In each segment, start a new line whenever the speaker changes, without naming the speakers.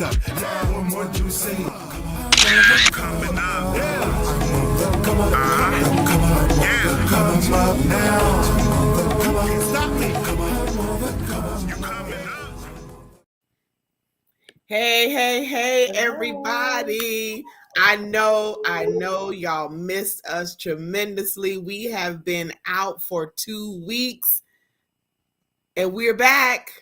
Yeah, one more do say. Coming up. Yeah. Come on, come up now. Come on, stop me. Come on, you coming up.
Hey, everybody. I know y'all missed us tremendously. We have been out for 2 weeks and we're back.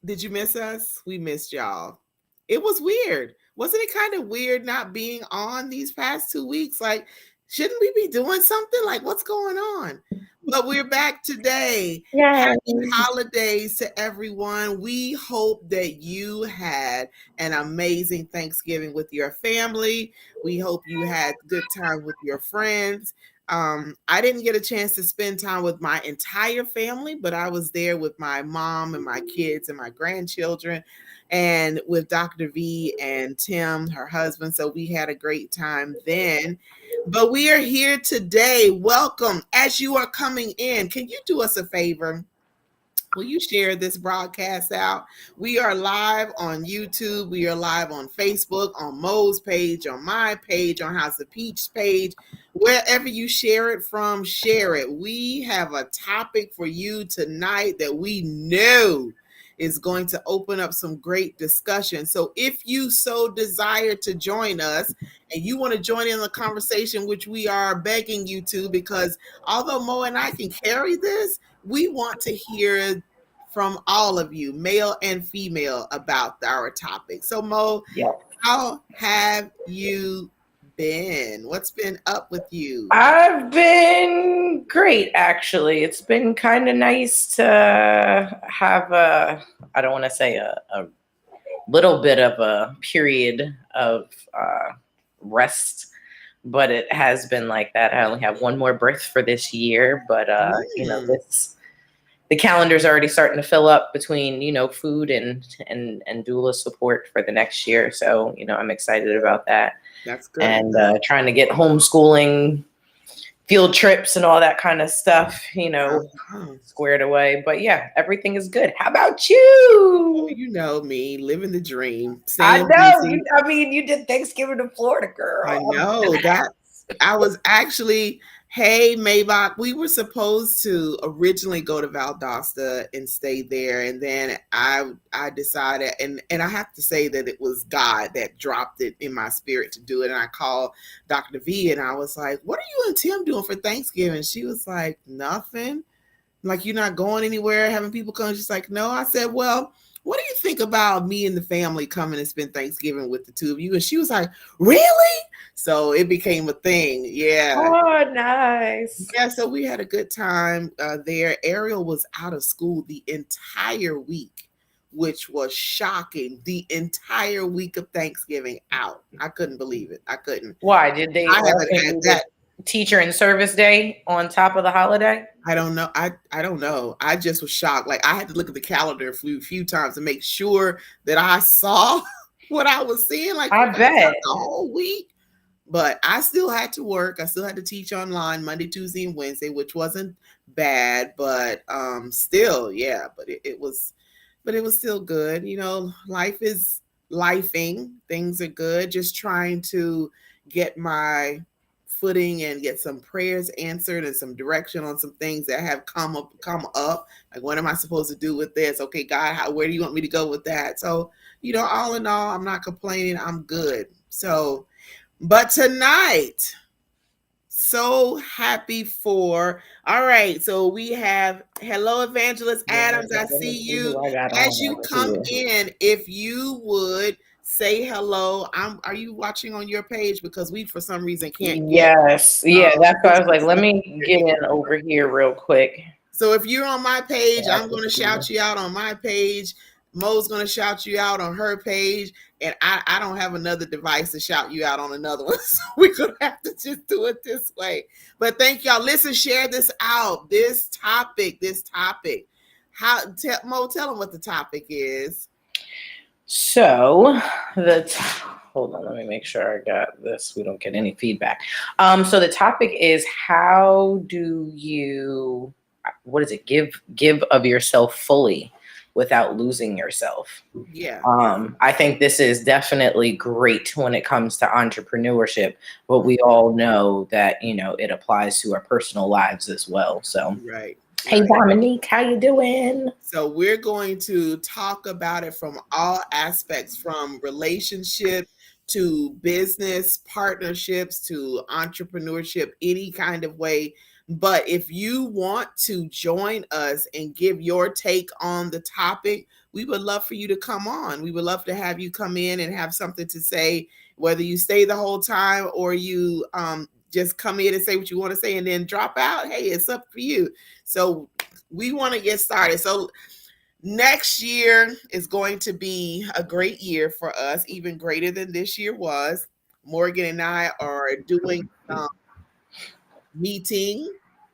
Did you miss us? We missed y'all. It was weird. Wasn't it kind of weird not being on these past 2 weeks? Like, shouldn't we be doing something? Like, what's going on? But we're back today.
Yay.
Happy holidays to everyone. We hope that you had an amazing Thanksgiving with your family. We hope you had good time with your friends. I didn't get a chance to spend time with my entire family, but I was there with my mom and my kids and my grandchildren and with Dr. V and Tim, her husband. So we had a great time then. But we are here today. Welcome. As you are coming in, can you do us a favor? Will you share this broadcast out? We are live on YouTube. We are live on Facebook, on Mo's page, on my page, on House of Peach page. Wherever you share it from, share it. We have a topic for you tonight that we know is going to open up some great discussion. So if you so desire to join us and you want to join in the conversation, which we are begging you to, because although Mo and I can carry this, we want to hear from all of you, male and female, about our topic. So Mo, how have you been? What's been up with you?
I've been great, actually. It's been kind of nice to have I don't want to say a little bit of a period of rest, but it has been like that. I only have one more birth for this year, but the calendar's already starting to fill up between, food and doula support for the next year. So, I'm excited about that.
That's good.
And trying to get homeschooling, field trips and all that kind of stuff, squared away. But yeah, everything is good. How about you?
You know me, living the dream.
I know. You did Thanksgiving in Florida, girl.
I know that. I was actually, hey, Maybach, we were supposed to originally go to Valdosta and stay there. And then I decided, and I have to say that it was God that dropped it in my spirit to do it. And I called Dr. V and I was like, what are you and Tim doing for Thanksgiving? She was like, nothing. Like, you're not going anywhere, having people come? She's like, no. I said, well, what do you think about me and the family coming and spend Thanksgiving with the two of you? And she was like, really? So it became a thing. Yeah.
Oh, nice.
Yeah, so we had a good time there. Ariel was out of school the entire week, which was shocking. The entire week of Thanksgiving out. I couldn't believe it. I couldn't.
Why? Did they
I haven't had that.
Teacher and service day on top of the holiday?
I don't know. I don't know. I just was shocked. Like, I had to look at the calendar a few times to make sure that I saw what I was seeing. Like,
I bet
the whole week. But I still had to work. I still had to teach online Monday, Tuesday, and Wednesday, which wasn't bad. But still, yeah. But it was still good. Life is lifing. Things are good. Just trying to get my footing and get some prayers answered and some direction on some things that have come up. Like, what am I supposed to do with this? Okay, God, where do you want me to go with that? So, all in all, I'm not complaining. I'm good. So, but tonight, so happy for, all right, so we have, hello, Evangelist Adams, I see you. As you come in, if you would say hello. Are you watching on your page? Because we, for some reason, can't get.
Yes. Yeah, that's why I was like, let me get in over here real quick.
So if you're on my page, I'm going to shout you out on my page. Mo's going to shout you out on her page. And I don't have another device to shout you out on another one. So we're going to have to just do it this way. But thank y'all. Listen, share this out. This topic. Mo, tell them what the topic is.
So hold on, let me make sure I got this. We don't get any feedback. So the topic is, how do you, give of yourself fully without losing yourself.
Yeah.
I think this is definitely great when it comes to entrepreneurship, but we all know that, it applies to our personal lives as well. So,
Right.
hey,
Right.
Dominique, how you doing?
So we're going to talk about it from all aspects, from relationship to business partnerships to entrepreneurship, any kind of way. But if you want to join us and give your take on the topic, we would love for you to come on. We would love to have you come in and have something to say, whether you stay the whole time or you just come in and say what you want to say and then drop out. Hey, it's up for you. So we want to get started. So next year is going to be a great year for us, even greater than this year was. Morgan and I are doing meeting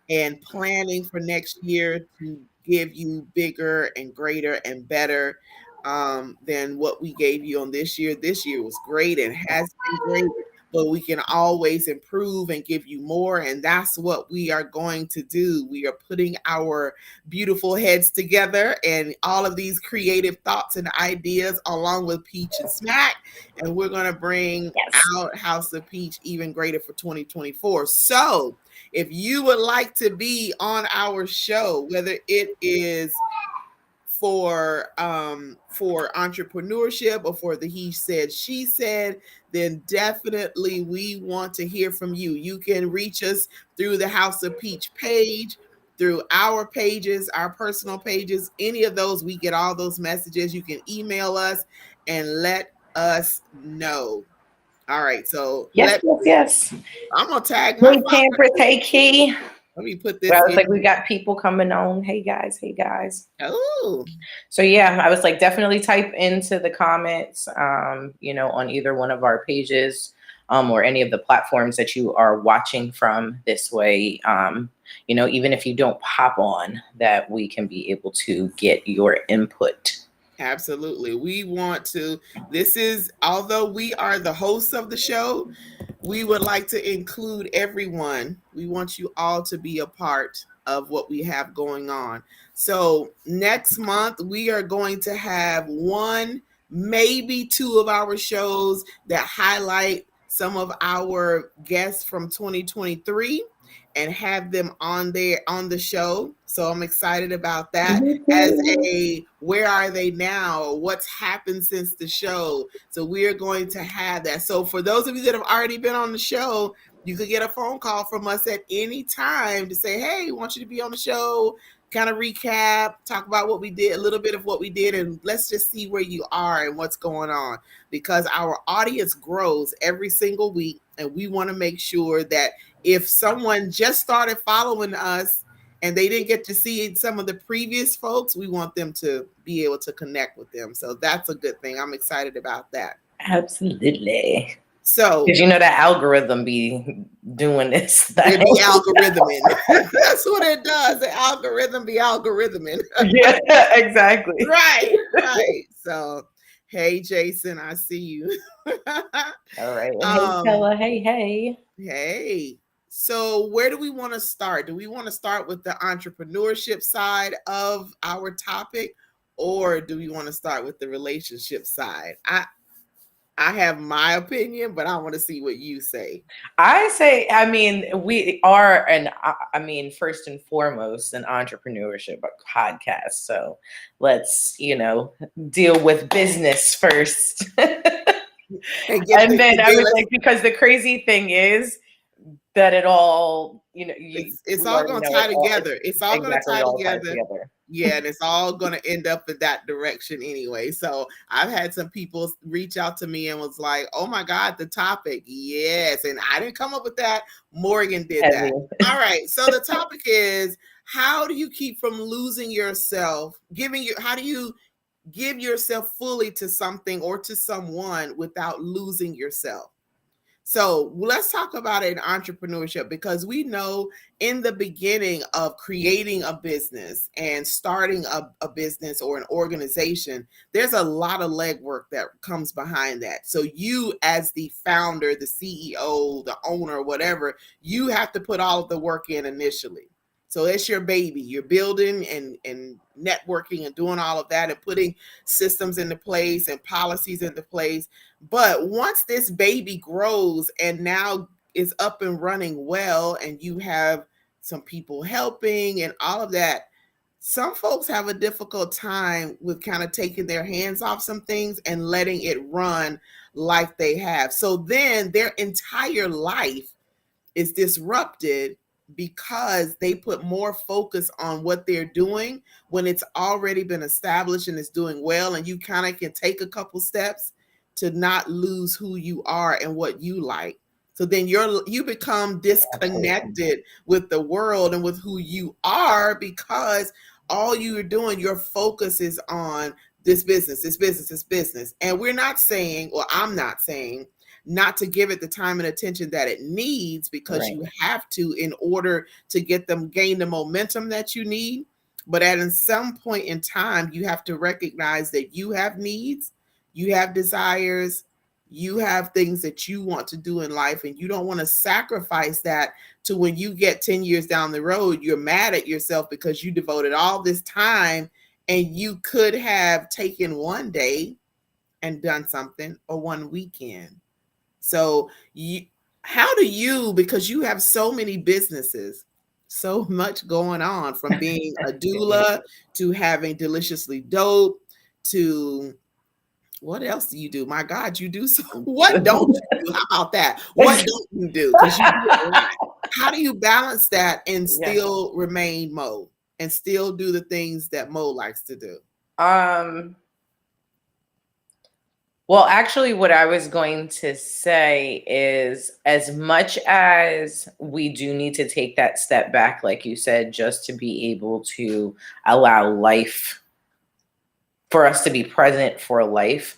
and planning for next year to give you bigger and greater and better than what we gave you on this year. This year was great and has been great, but we can always improve and give you more. And that's what we are going to do. We are putting our beautiful heads together and all of these creative thoughts and ideas along with Peach and Smack. And we're going to bring out House of Peach even greater for 2024. So if you would like to be on our show, whether it is for entrepreneurship or for the he said she said, then definitely we want to hear from you. You can reach us through the House of Peach page, through our pages, our personal pages, any of those. We get all those messages. You can email us and let us know. All right, so
Yes.
I'm gonna tag my
Hey, Campers. Hey, Key.
Let me put this
Well, I was
in.
like, we got people coming on. Hey, guys.
Oh,
So yeah, I was like, definitely type into the comments, on either one of our pages, or any of the platforms that you are watching from. This way, even if you don't pop on, that we can be able to get your input.
absolutely. We want to. This is, although we are the hosts of the show, we would like to include everyone. We want you all to be a part of what we have going on. So next month, we are going to have one, maybe two of our shows that highlight some of our guests from 2023 and have them on the show. So I'm excited about that. As a where are they now? What's happened since the show? So we're going to have that. So for those of you that have already been on the show, you could get a phone call from us at any time to say, hey, we want you to be on the show, kind of recap, talk about what we did, a little bit of what we did, and let's just see where you are and what's going on, because our audience grows every single week. And we want to make sure that if someone just started following us and they didn't get to see some of the previous folks, we want them to be able to connect with them. So that's a good thing. I'm excited about that.
Absolutely.
So,
because that algorithm be doing this thing.
It be algorithming. That's what it does. The algorithm be algorithming.
Yeah, exactly.
Right. So, hey, Jason, I see you.
All right. Hey, Stella. Hey.
Hey. So where do we want to start? Do we want to start with the entrepreneurship side of our topic, or do we want to start with the relationship side? I have my opinion, but I want to see what you say.
We are first and foremost, an entrepreneurship podcast. So let's, deal with business first. And then I was like, because the crazy thing is that it all,
it's all going to tie together. It's all going to tie together. Yeah, and it's all going to end up in that direction anyway. So I've had some people reach out to me and was like, oh my God, the topic. Yes. And I didn't come up with that. Morgan did that. All right. So the topic is, how do you keep from losing yourself? How do you give yourself fully to something or to someone without losing yourself? So let's talk about it in entrepreneurship, because we know in the beginning of creating a business and starting a business or an organization, there's a lot of legwork that comes behind that. So you, as the founder, the CEO, the owner, whatever, you have to put all of the work in initially. So it's your baby. You're building and networking and doing all of that and putting systems into place and policies into place. But once this baby grows and now is up and running well, and you have some people helping and all of that, some folks have a difficult time with kind of taking their hands off some things and letting it run like they have. So then their entire life is disrupted because they put more focus on what they're doing when it's already been established and it's doing well, and you kind of can take a couple steps to not lose who you are and what you like. So then you become disconnected with the world and with who you are, because all you're doing, your focus is on this business, this business, this business. And we're not saying, or I'm not saying, not to give it the time and attention that it needs, because
Right.
you have to in order to get them gain the momentum that you need. But at some point in time, you have to recognize that you have needs, you have desires, you have things that you want to do in life, and you don't want to sacrifice that to when you get 10 years down the road, you're mad at yourself because you devoted all this time and you could have taken one day and done something, or one weekend. So how do you, because you have so many businesses, so much going on, from being a doula to having Deliciously Dope to what else do you do? My God, you do so. What don't you do? How about that? What don't you do? Because you do a lot. How do you balance that and still remain Mo and still do the things that Mo likes to do?
Well, actually, what I was going to say is, as much as we do need to take that step back, like you said, just to be able to allow life, for us to be present for life,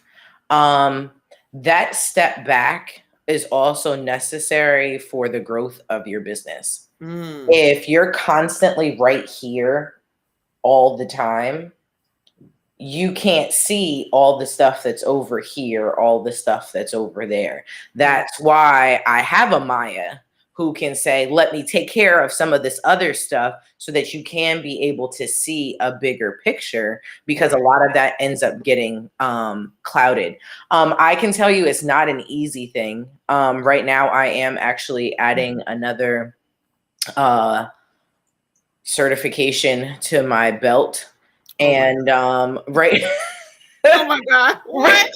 that step back is also necessary for the growth of your business. If you're constantly right here all the time, you can't see all the stuff that's over here, all the stuff that's over there. That's why I have a Maya who can say, let me take care of some of this other stuff so that you can be able to see a bigger picture, because a lot of that ends up getting clouded. I can tell you it's not an easy thing. Right now, I am actually adding another certification to my belt. And right.
Oh my God. What?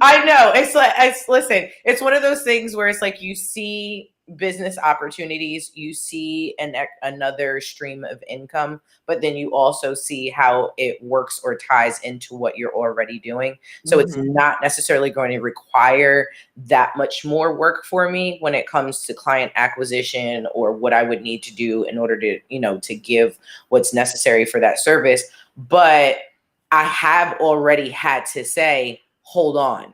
I know. It's like, listen, it's one of those things where it's like you see business opportunities, you see another stream of income, but then you also see how it works or ties into what you're already doing. So it's not necessarily going to require that much more work for me when it comes to client acquisition or what I would need to do in order to, to give what's necessary for that service. But I have already had to say, hold on.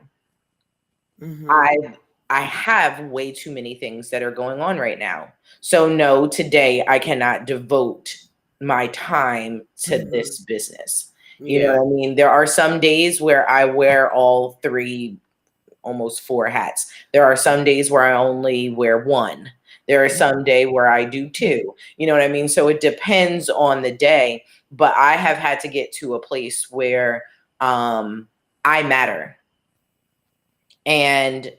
I have way too many things that are going on right now. So no, today I cannot devote my time to this business. You know what I mean? There are some days where I wear all three, almost four hats. There are some days where I only wear one. There are some day where I do two. You know what I mean? So it depends on the day. But I have had to get to a place where I matter. And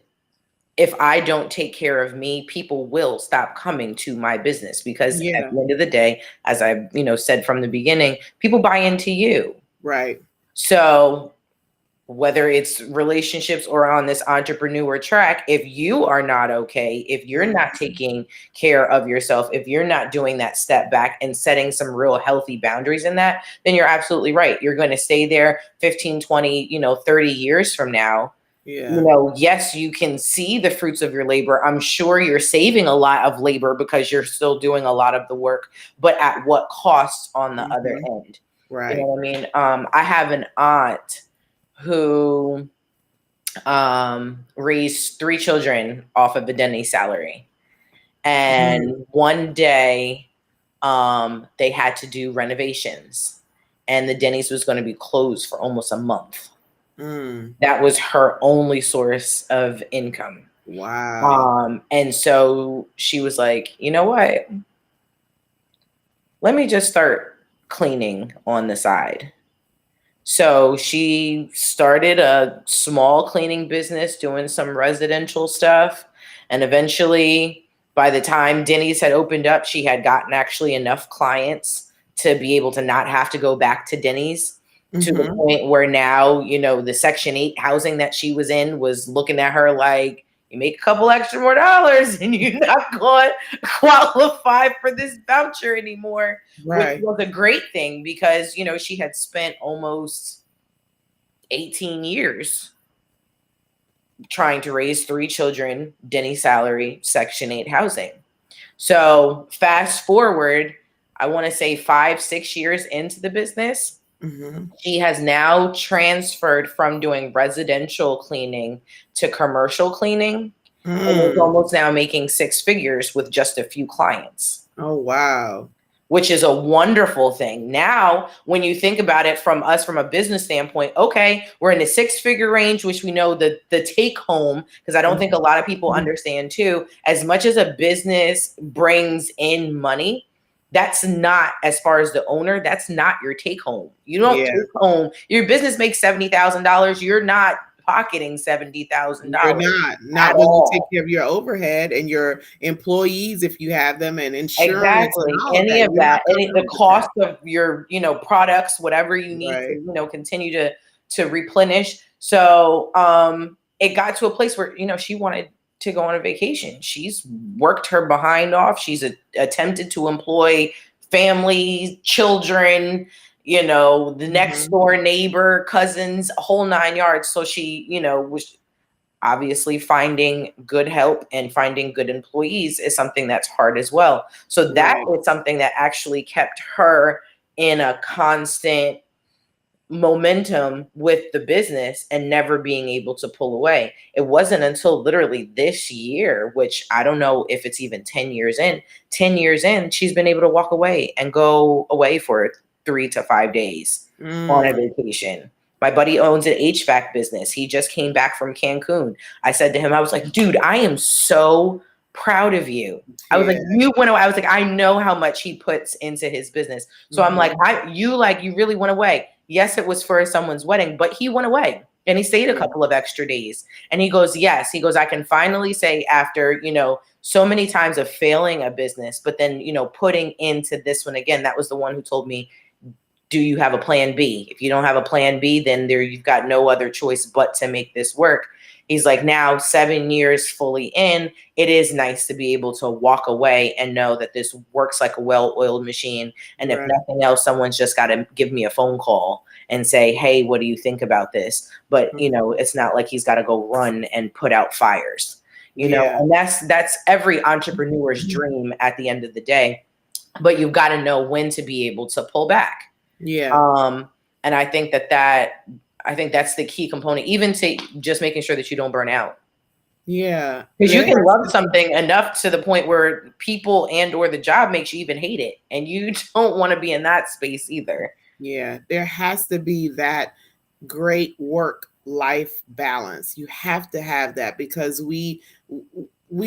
if I don't take care of me, people will stop coming to my business, because at the end of the day, as I, said from the beginning, people buy into you.
Right.
So whether it's relationships or on this entrepreneur track, if you are not okay, if you're not taking care of yourself, if you're not doing that step back and setting some real healthy boundaries in that, then you're absolutely right. You're going to stay there 15, 20, 30 years from now. Yes, you can see the fruits of your labor. I'm sure you're saving a lot of labor because you're still doing a lot of the work, but at what cost on the other end?
Right.
You know what I mean? I have an aunt who raised 3 children off of a Denny's salary. And one day they had to do renovations, and the Denny's was going to be closed for almost a month. That was her only source of income.
Wow.
And so she was like, you know what? let me just start cleaning on the side. So she started a small cleaning business doing some residential stuff. And eventually, by the time Denny's had opened up, she had gotten actually enough clients to be able to not have to go back to Denny's, to the
Mm-hmm.
point where now, the Section 8 housing that she was in was looking at her like, you make a couple extra more dollars and you're not going to qualify for this voucher anymore, which
Right.
was a great thing because, she had spent almost 18 years trying to raise 3 children, Denny salary, Section 8 housing. So fast forward, I want to say 5, 6 years into the business,
Mm-hmm.
she has now transferred from doing residential cleaning to commercial cleaning, and is
Mm.
almost now making 6 figures with just a few clients,
Oh, wow.
which is a wonderful thing. Now, when you think about it from a business standpoint, okay, we're in the 6 figure range, which we know the take home, because I don't think a lot of people
Mhm.
understand too, as much as a business brings in money, that's not, as far as the owner, that's not your take home. You don't
Yeah,
take home, your business makes $70,000. You're not pocketing
you're
$70,000 at
not when you take
all.
care of your overhead and your employees if you have them and insurance and
Exactly.
all of
Any
that.
of
You're not
that, any
coming
the
up with that.
cost of your, products, whatever you need to,
Right.
continue to replenish. So it got to a place where, she wanted to go on a vacation. She's worked her behind off. She's attempted to employ family, children, the next
Mm-hmm.
door neighbor, cousins, a whole 9 yards. So she, was obviously finding good help and finding good employees is something that's hard as well. So that
Right.
is something that actually kept her in a constant momentum with the business and never being able to pull away. It wasn't until literally this year, which I don't know if it's even 10 years in, 10 years in, she's been able to walk away and go away for 3 to 5 days on a
Mm.
vacation. My buddy owns an HVAC business. He just came back from Cancun. I said to him, I was like, dude, I am so proud of you. I was like,
Yeah.
you went away. I was like, I know how much he puts into his business. So I'm like,
Mm-hmm.
you really went away. Yes, it was for someone's wedding, but he went away and he stayed a
Yeah.
couple of extra days. And he goes, yes, he goes, I can finally say after, so many times of failing a business, but then, putting into this one again, that was the one who told me, do you have a plan B? If you don't have a plan B, then you've got no other choice but to make this work. He's like, now 7 years fully in, it is nice to be able to walk away and know that this works like a well-oiled machine. And if
Right.
nothing else, someone's just got to give me a phone call and say, hey, what do you think about this? But, it's not like he's got to go run and put out fires,
Yeah.
and that's every entrepreneur's dream at the end of the day. But you've got to know when to be able to pull back.
Yeah.
Um, and I think that's the key component, even to just making sure that you don't burn out.
Yeah.
Because you
There
can
has
love
to
something enough to the point where people and or the job makes you even hate it. And you don't want to be in that space either.
Yeah, there has to be that great work life balance. You have to have that because we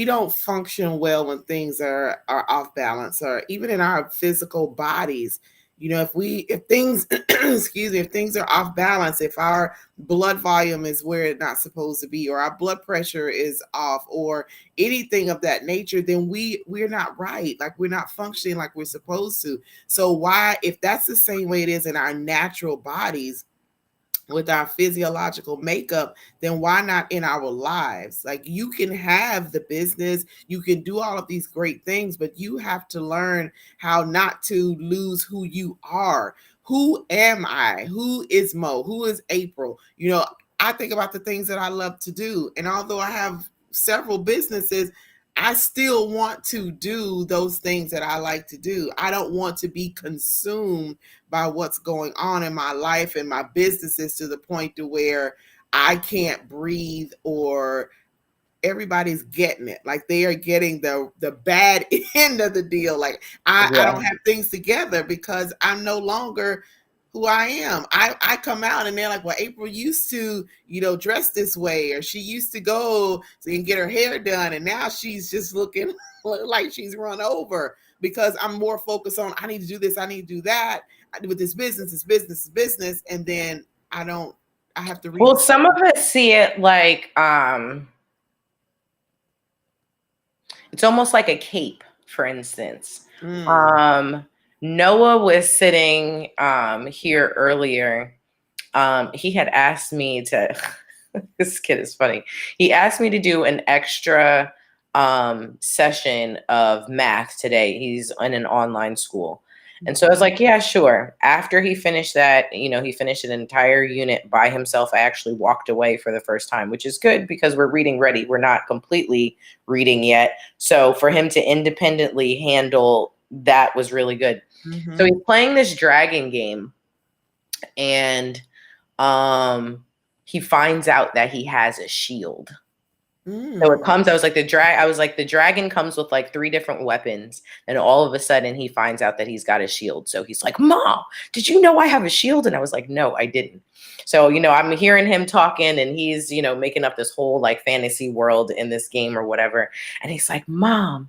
don't function well when things are off balance, or even in our physical bodies. If things excuse me, if things are off balance, if our blood volume is where it's not supposed to be, or our blood pressure is off, or anything of that nature, then we're not right. Like, we're not functioning like we're supposed to. So why, if that's the same way it is in our natural bodies with our physiological makeup, then why not in our lives? Like, you can have the business, you can do all of these great things, but you have to learn how not to lose who you are. Who am I? Who is Mo? Who is April? I think about the things that I love to do. And although I have several businesses, I still want to do those things that I like to do. I don't want to be consumed by what's going on in my life and my businesses to the point to where I can't breathe, or everybody's getting it. Like, they are getting the bad end of the deal. Like, I
Yeah.
don't have things together because I'm no longer who I am. I come out and they're like, well, April used to, dress this way, or she used to go so and get her hair done, and now she's just looking like she's run over. because I'm more focused on I need to do this, I need to do that. With this business, it's business, it's business, and then I have to read.
Well, some of us see it like it's almost like a cape, for instance. Noah was sitting here earlier. He had asked me to this kid is funny. He asked me to do an extra session of math today. He's in an online school. And so I was like, yeah, sure. After he finished that, he finished an entire unit by himself. I actually walked away for the first time, which is good because we're reading ready. We're not completely reading yet. So for him to independently handle that was really good. So he's playing this dragon game, and he finds out that he has a shield. So it comes, I was like, the dragon comes with like 3 different weapons. And all of a sudden he finds out that he's got a shield. So he's like, Mom, did you know I have a shield? And I was like, no, I didn't. So, I'm hearing him talking, and he's, making up this whole like fantasy world in this game or whatever. And he's like, Mom,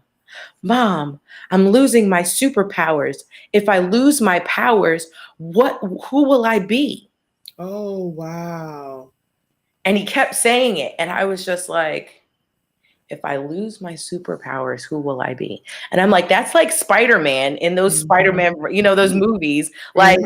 I'm losing my superpowers. If I lose my powers, who will I be?
Oh, wow.
And he kept saying it. And I was just like, if I lose my superpowers, who will I be? And I'm like, that's like Spider-Man in those Spider-Man, those movies. Like,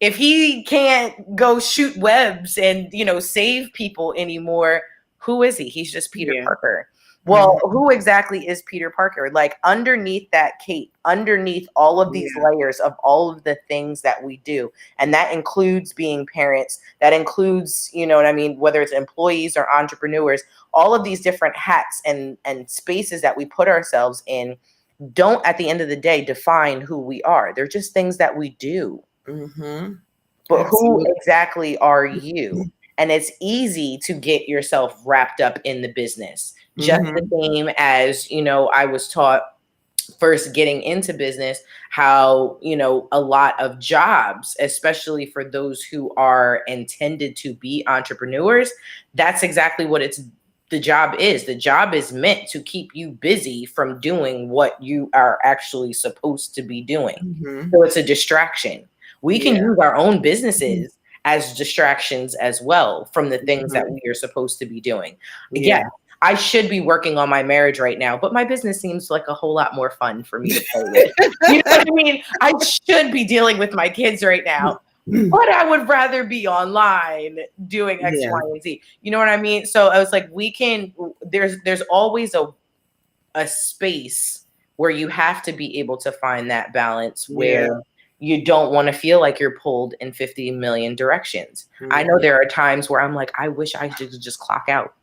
if he can't go shoot webs and, save people anymore, who is he? He's just Peter Parker. Well, who exactly is Peter Parker? Like, underneath that cape, underneath all of these layers of all of the things that we do, and that includes being parents, that includes, whether it's employees or entrepreneurs, all of these different hats and spaces that we put ourselves in don't, at the end of the day, define who we are. They're just things that we do. But who exactly are you? And it's easy to get yourself wrapped up in the business. Just the same as, I was taught first getting into business, how, a lot of jobs, especially for those who are intended to be entrepreneurs, that's exactly what the job is. The job is meant to keep you busy from doing what you are actually supposed to be doing. So it's a distraction. We can use our own businesses as distractions as well from the things that we are supposed to be doing. Again, I should be working on my marriage right now, but my business seems like a whole lot more fun for me to play with. You know what I mean? I should be dealing with my kids right now, but I would rather be online doing X, Y, and Z. You know what I mean? So I was like, there's always a space where you have to be able to find that balance where you don't want to feel like you're pulled in 50 million directions. I know there are times where I'm like, I wish I could just clock out.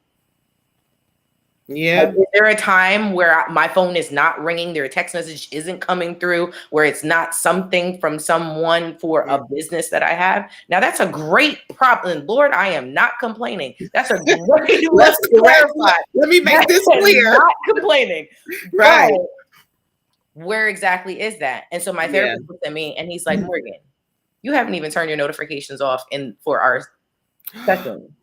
Yeah.
Like, is there a time where my phone is not ringing, their text message isn't coming through, where it's not something from someone for a business that I have? Now that's a great problem. Lord, I am not complaining. That's a great. Let's clarify.
Let me make this clear.
Not complaining.
Right.
But where exactly is that? And so my therapist looked at me and he's like, Morgan, you haven't even turned your notifications off for our session.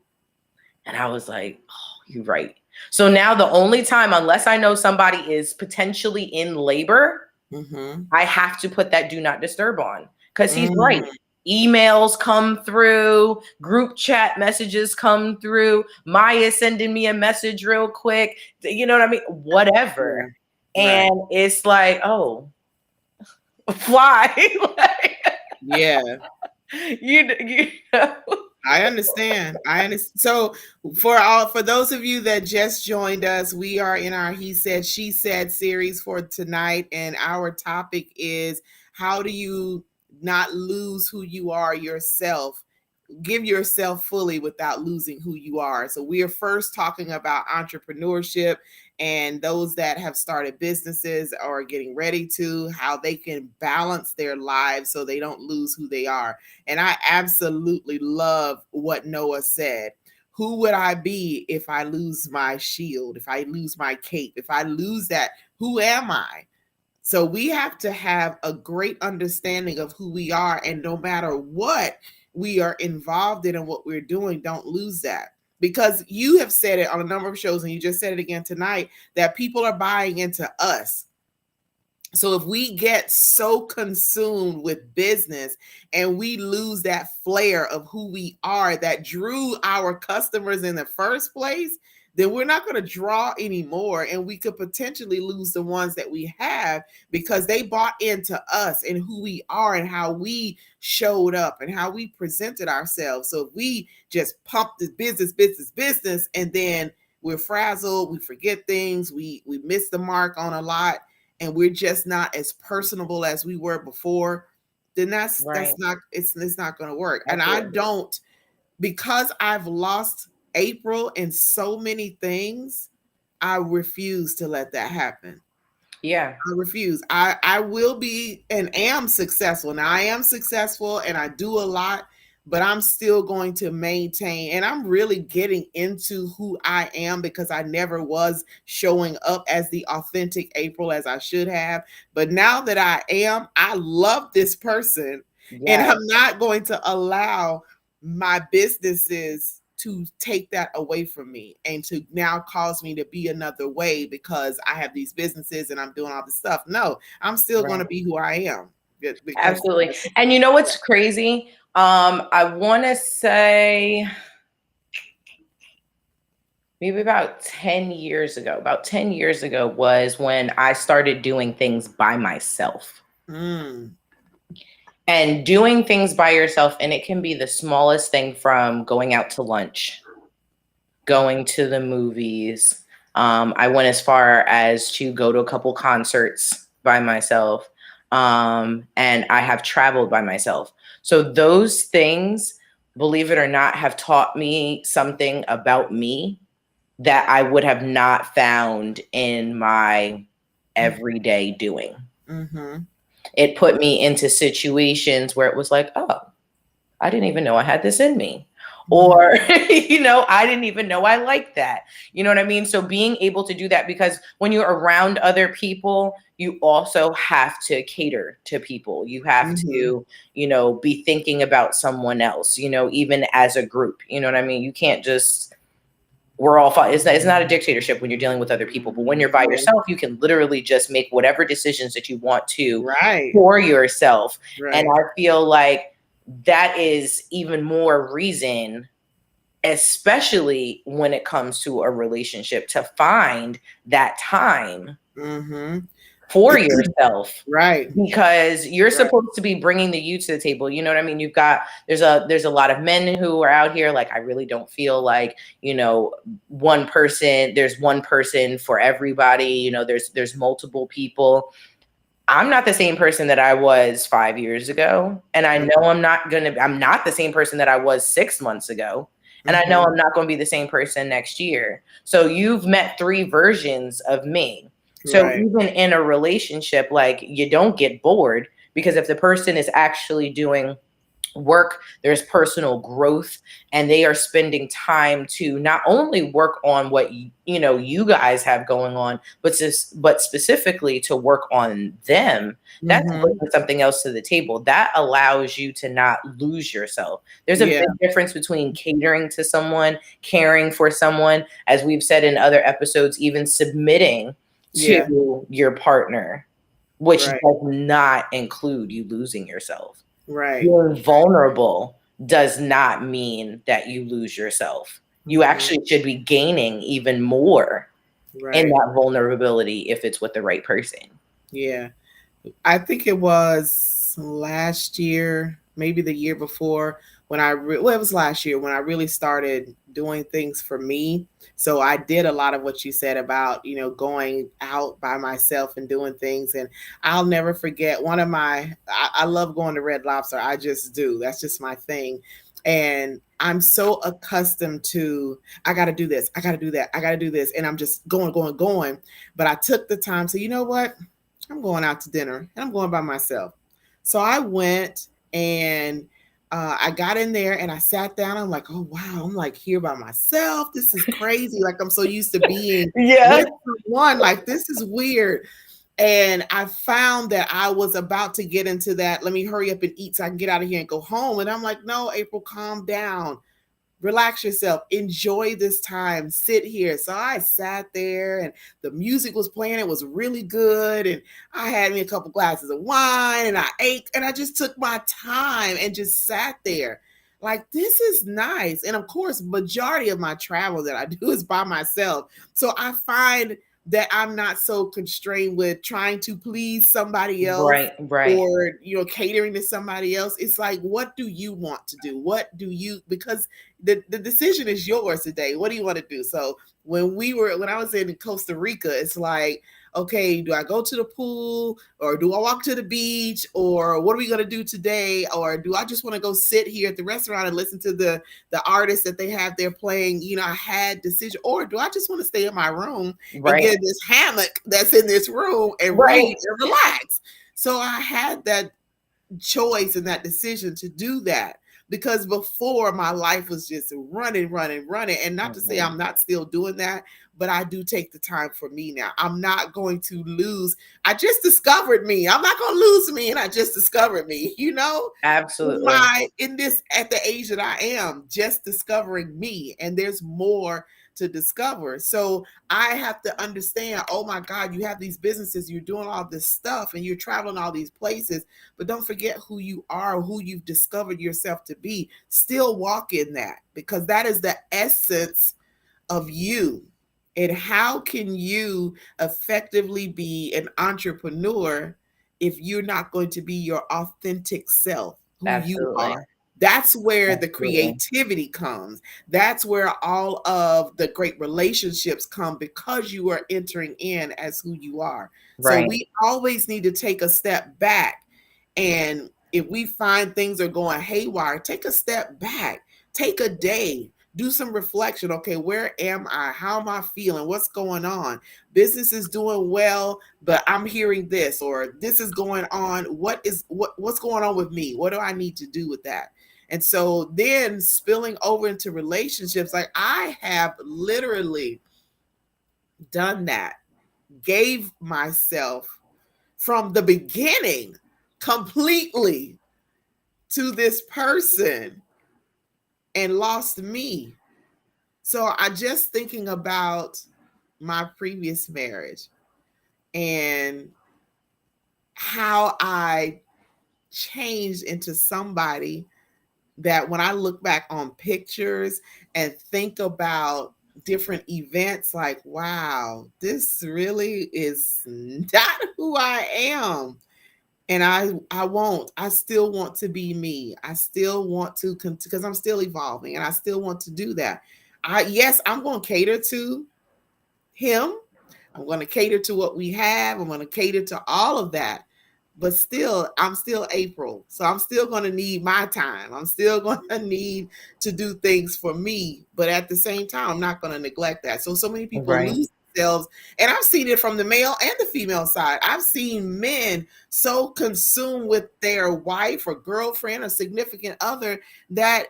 And I was like, oh, you're right. So now the only time, unless I know somebody is potentially in labor, I have to put that do not disturb on, because he's right. Emails come through, group chat messages come through, Maya sending me a message real quick. You know what I mean? Whatever. And it's like, oh, why? You know.
I understand. So for those of you that just joined us, we are in our He Said, She Said series for tonight. And our topic is, how do you not lose who you are yourself? Give yourself fully without losing who you are. So we are first talking about entrepreneurship and those that have started businesses or getting ready to, how they can balance their lives so they don't lose who they are. And I absolutely love what Noah said. Who would I be if I lose my shield, if I lose my cape, if I lose that? Who am I? So we have to have a great understanding of who we are, and no matter what we are involved in and what we're doing, don't lose that. Because you have said it on a number of shows, and you just said it again tonight, that people are buying into us. So if we get so consumed with business and we lose that flair of who we are that drew our customers in the first place, then we're not going to draw anymore. And we could potentially lose the ones that we have because they bought into us and who we are and how we showed up and how we presented ourselves. So if we just pump the business, and then we're frazzled, we forget things, we miss the mark on a lot, and we're just not as personable as we were before, then that's
Right.
not it's not going to work. And I
Absolutely.
don't, because I've lost April in so many things, I refuse to let that happen.
Yeah.
I refuse. I will be and am successful. Now I am successful and I do a lot, but I'm still going to maintain, and I'm really getting into who I am because I never was showing up as the authentic April as I should have. But now that I am, I love this person, and
Yeah.
I'm not going to allow my businesses to take that away from me and to now cause me to be another way because I have these businesses and I'm doing all this stuff. No, I'm still going to
Right.
be who I am because
Absolutely. And you know what's crazy? I want to say maybe about 10 years ago, was when I started doing things by myself.
mm,
And doing things by yourself, and it can be the smallest thing from going out to lunch, going to the movies. I went as far as to go to a couple concerts by myself. And I have traveled by myself. So those things, believe it or not, have taught me something about me that I would have not found in my everyday doing.
mm-hmm,
It put me into situations where it was like, oh, I didn't even know I had this in me.
mm-hmm,
Or, I didn't even know I liked that. You know what I mean? So being able to do that, because when you're around other people, you also have to cater to people. You have
mm-hmm.
to, be thinking about someone else, even as a group. You know what I mean? You can't just, we're all fine. It's not a dictatorship when you're dealing with other people, but when you're by
Yeah.
yourself, you can literally just make whatever decisions that you want to
Right,
for yourself. And
right.
I feel like that is even more reason, especially when it comes to a relationship, to find that time
Mm-hmm.
for yourself,
Right,
because you're
right.
supposed to be bringing the you to the table. You know what I mean? There's a lot of men who are out here like, I really don't feel like, there's one person for everybody. There's multiple people. I'm not the same person that I was 5 years ago. And I know I'm not the same person that I was 6 months ago. And I know
Mm-hmm.
I'm not going to be the same person next year. So you've met three versions of me. So
Right.
even in a relationship, like, you don't get bored, because if the person is actually doing work, there's personal growth, and they are spending time to not only work on what you guys have going on, but specifically to work on them. That's
Mm-hmm.
bringing something else to the table that allows you to not lose yourself. There's a
Yeah,
big difference between catering to someone, caring for someone, as we've said in other episodes, even submitting
yeah.
to your partner, which
Right,
does not include you losing yourself.
right.
Being vulnerable does not mean that you lose yourself. You
Mm-hmm.
actually should be gaining even more in
Right.
that vulnerability if it's with the right person.
Yeah. I think it was last year, maybe the year before, when well, it was last year when I really started doing things for me. So I did a lot of what you said about, going out by myself and doing things. And I'll never forget I love going to Red Lobster. I just do. That's just my thing. And I'm so accustomed to, I got to do this, I got to do that, I got to do this. And I'm just going, going, going. But I took the time to, you know what? I'm going out to dinner and I'm going by myself. So I went and I got in there and I sat down. I'm like, oh, wow. I'm like here by myself. This is crazy. Like, I'm so used to being
Yeah.
with someone. Like, this is weird. And I found that I was about to get into that. Let me hurry up and eat so I can get out of here and go home. And I'm like, no, April, calm down. relax yourself, enjoy this time, sit here. So I sat there and the music was playing. It was really good. And I had me a couple glasses of wine and I ate and I just took my time and just sat there. Like, this is nice. And of course, majority of my travel that I do is by myself. So I find that I'm not so constrained with trying to please somebody else
Right, right,
or, catering to somebody else. It's like, what do you want to do? What do you, because the decision is yours today. What do you want to do? So when I was in Costa Rica, it's like, okay, do I go to the pool or do I walk to the beach or what are we going to do today? Or do I just want to go sit here at the restaurant and listen to the artists that they have there playing? I had decision, or do I just want to stay in my room and
right,
get in this hammock that's in this room and
right,
read and relax? So I had that choice and that decision to do that, because before my life was just running, and not to say I'm not still doing that, but I do take the time for me now. I'm not going to lose. I just discovered me. I'm not going to lose me, and I just discovered me.
absolutely,
In this at the age that I am, just discovering me, and there's more to discover. So I have to understand, oh my God, you have these businesses, you're doing all this stuff and you're traveling all these places, but don't forget who you are, who you've discovered yourself to be. Still walk in that, because that is the essence of you. And how can you effectively be an entrepreneur if you're not going to be your authentic self, who you
absolutely,
are? That's where the
absolutely,
creativity comes. That's where all of the great relationships come, because you are entering in as who you are. So
right,
we always need to take a step back. And if we find things are going haywire, take a step back, take a day, do some reflection. Okay, where am I? How am I feeling? What's going on? Business is doing well, but I'm hearing this, or this is going on. What's going on with me? What do I need to do with that? And so then spilling over into relationships, like I have literally done that, gave myself from the beginning completely to this person and lost me. So I just thinking about my previous marriage and how I changed into somebody that when I look back on pictures and think about different events, like, wow, this really is not who I am. And I still want to be me. I still want to, because I'm still evolving and I still want to do that. Yes, I'm going to cater to him. I'm going to cater to what we have. I'm going to cater to all of that. But still, I'm still April. So I'm still going to need my time. I'm still going to need to do things for me. But at the same time, I'm not going to neglect that. So many people
right,
lose themselves. And I've seen it from the male and the female side. I've seen men so consumed with their wife or girlfriend or significant other that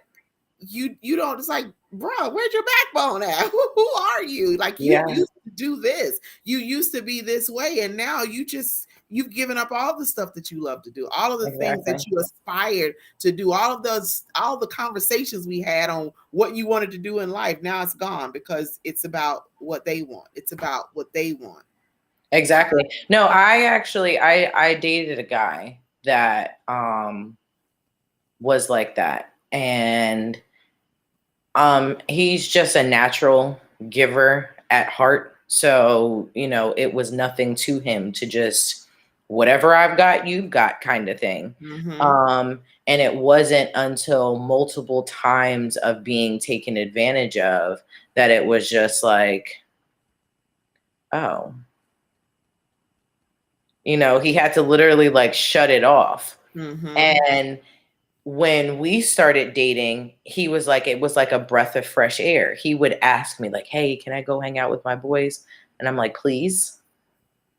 you don't, it's like, bro, where's your backbone at? Who are you? Like, you
yeah,
used to do this, you used to be this way, and now you've given up all the stuff that you love to do, all of the things
exactly,
that you aspired to do, all the conversations we had on what you wanted to do in life. Now it's gone because it's about what they want. It's about what they want.
exactly. No, I actually, I dated a guy that was like that, and he's just a natural giver at heart. So, it was nothing to him to just whatever I've got, you've got kind of thing.
Mm-hmm.
And it wasn't until multiple times of being taken advantage of that it was just like, oh, he had to literally like shut it off.
Mm-hmm.
And when we started dating, he was like, it was like a breath of fresh air. He would ask me, like, hey, can I go hang out with my boys? And I'm like, please.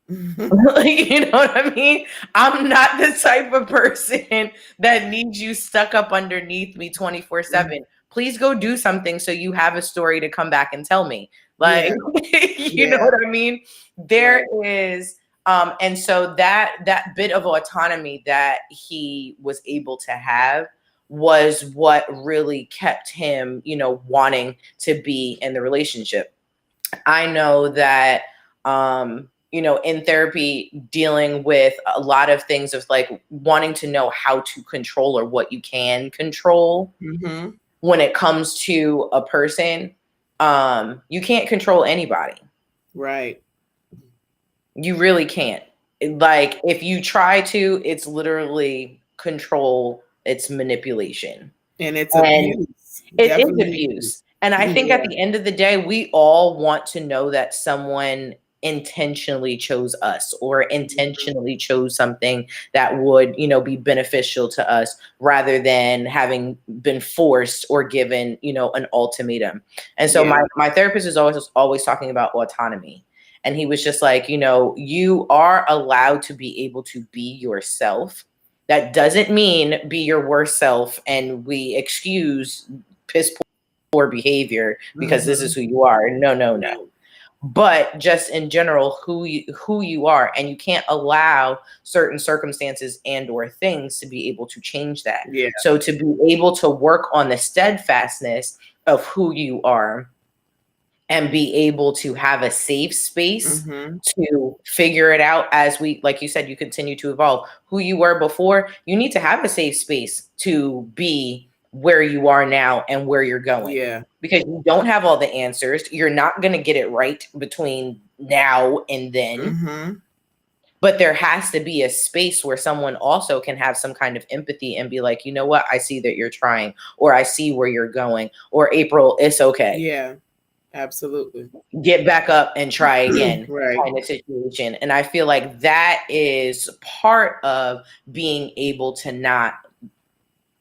You know what I mean? I'm not the type of person that needs you stuck up underneath me 24/7. Please go do something so you have a story to come back and tell me. Like,
Yeah.
you know
Yeah.
what I mean? There
Right.
is and so that bit of autonomy that he was able to have was what really kept him, wanting to be in the relationship. I know that, in therapy, dealing with a lot of things of like wanting to know how to control or what you can control
Mm-hmm.
when it comes to a person, you can't control anybody.
Right.
You really can't. Like, if you try to, it's literally control, it's manipulation.
And it's
And
abuse.
it is
Definitely abuse.
abuse. And I think at
Yeah.
the end of the day, we all want to know that someone intentionally chose us or intentionally chose something that would, be beneficial to us rather than having been forced or given, an ultimatum. And so
Yeah.
my therapist is always talking about autonomy. And he was just like, you are allowed to be able to be yourself. That doesn't mean be your worst self and we excuse piss poor behavior because this is who you are. No, no, no.
Right.
But just in general, who you are, and you can't allow certain circumstances and or things to be able to change that.
Yeah.
So to be able to work on the steadfastness of who you are and be able to have a safe space
Mm-hmm.
to figure it out as we, like you said, you continue to evolve. Who you were before, you need to have a safe space to be where you are now and where you're going.
Yeah.
Because you don't have all the answers. You're not going to get it right between now and then.
Mm-hmm.
But there has to be a space where someone also can have some kind of empathy and be like, you know what? I see that you're trying, or I see where you're going, or April, it's okay.
Yeah. Absolutely.
Get back up and try again
Right.
kind of situation. And I feel like that is part of being able to not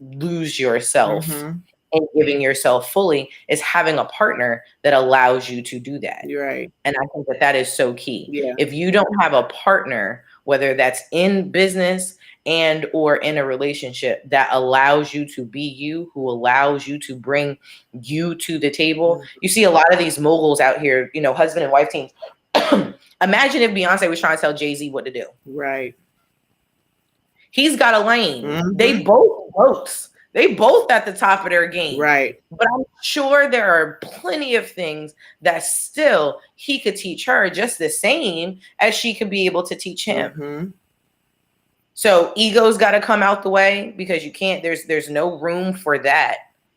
lose yourself
Mm-hmm.
and giving yourself fully, is having a partner that allows you to do that.
You're right.
And I think that is so key.
Yeah.
If you don't have a partner, whether that's in business and or in a relationship, that allows you to be you, who allows you to bring you to the table. You see a lot of these moguls out here, husband and wife teams. Imagine if Beyonce was trying to tell Jay-Z what to do.
Right.
He's got a lane.
Mm-hmm.
They both votes. They both at the top of their game.
Right.
But I'm sure there are plenty of things that still he could teach her just the same as she could be able to teach him.
Mm-hmm.
So ego's got to come out the way, because you can't, there's no room for that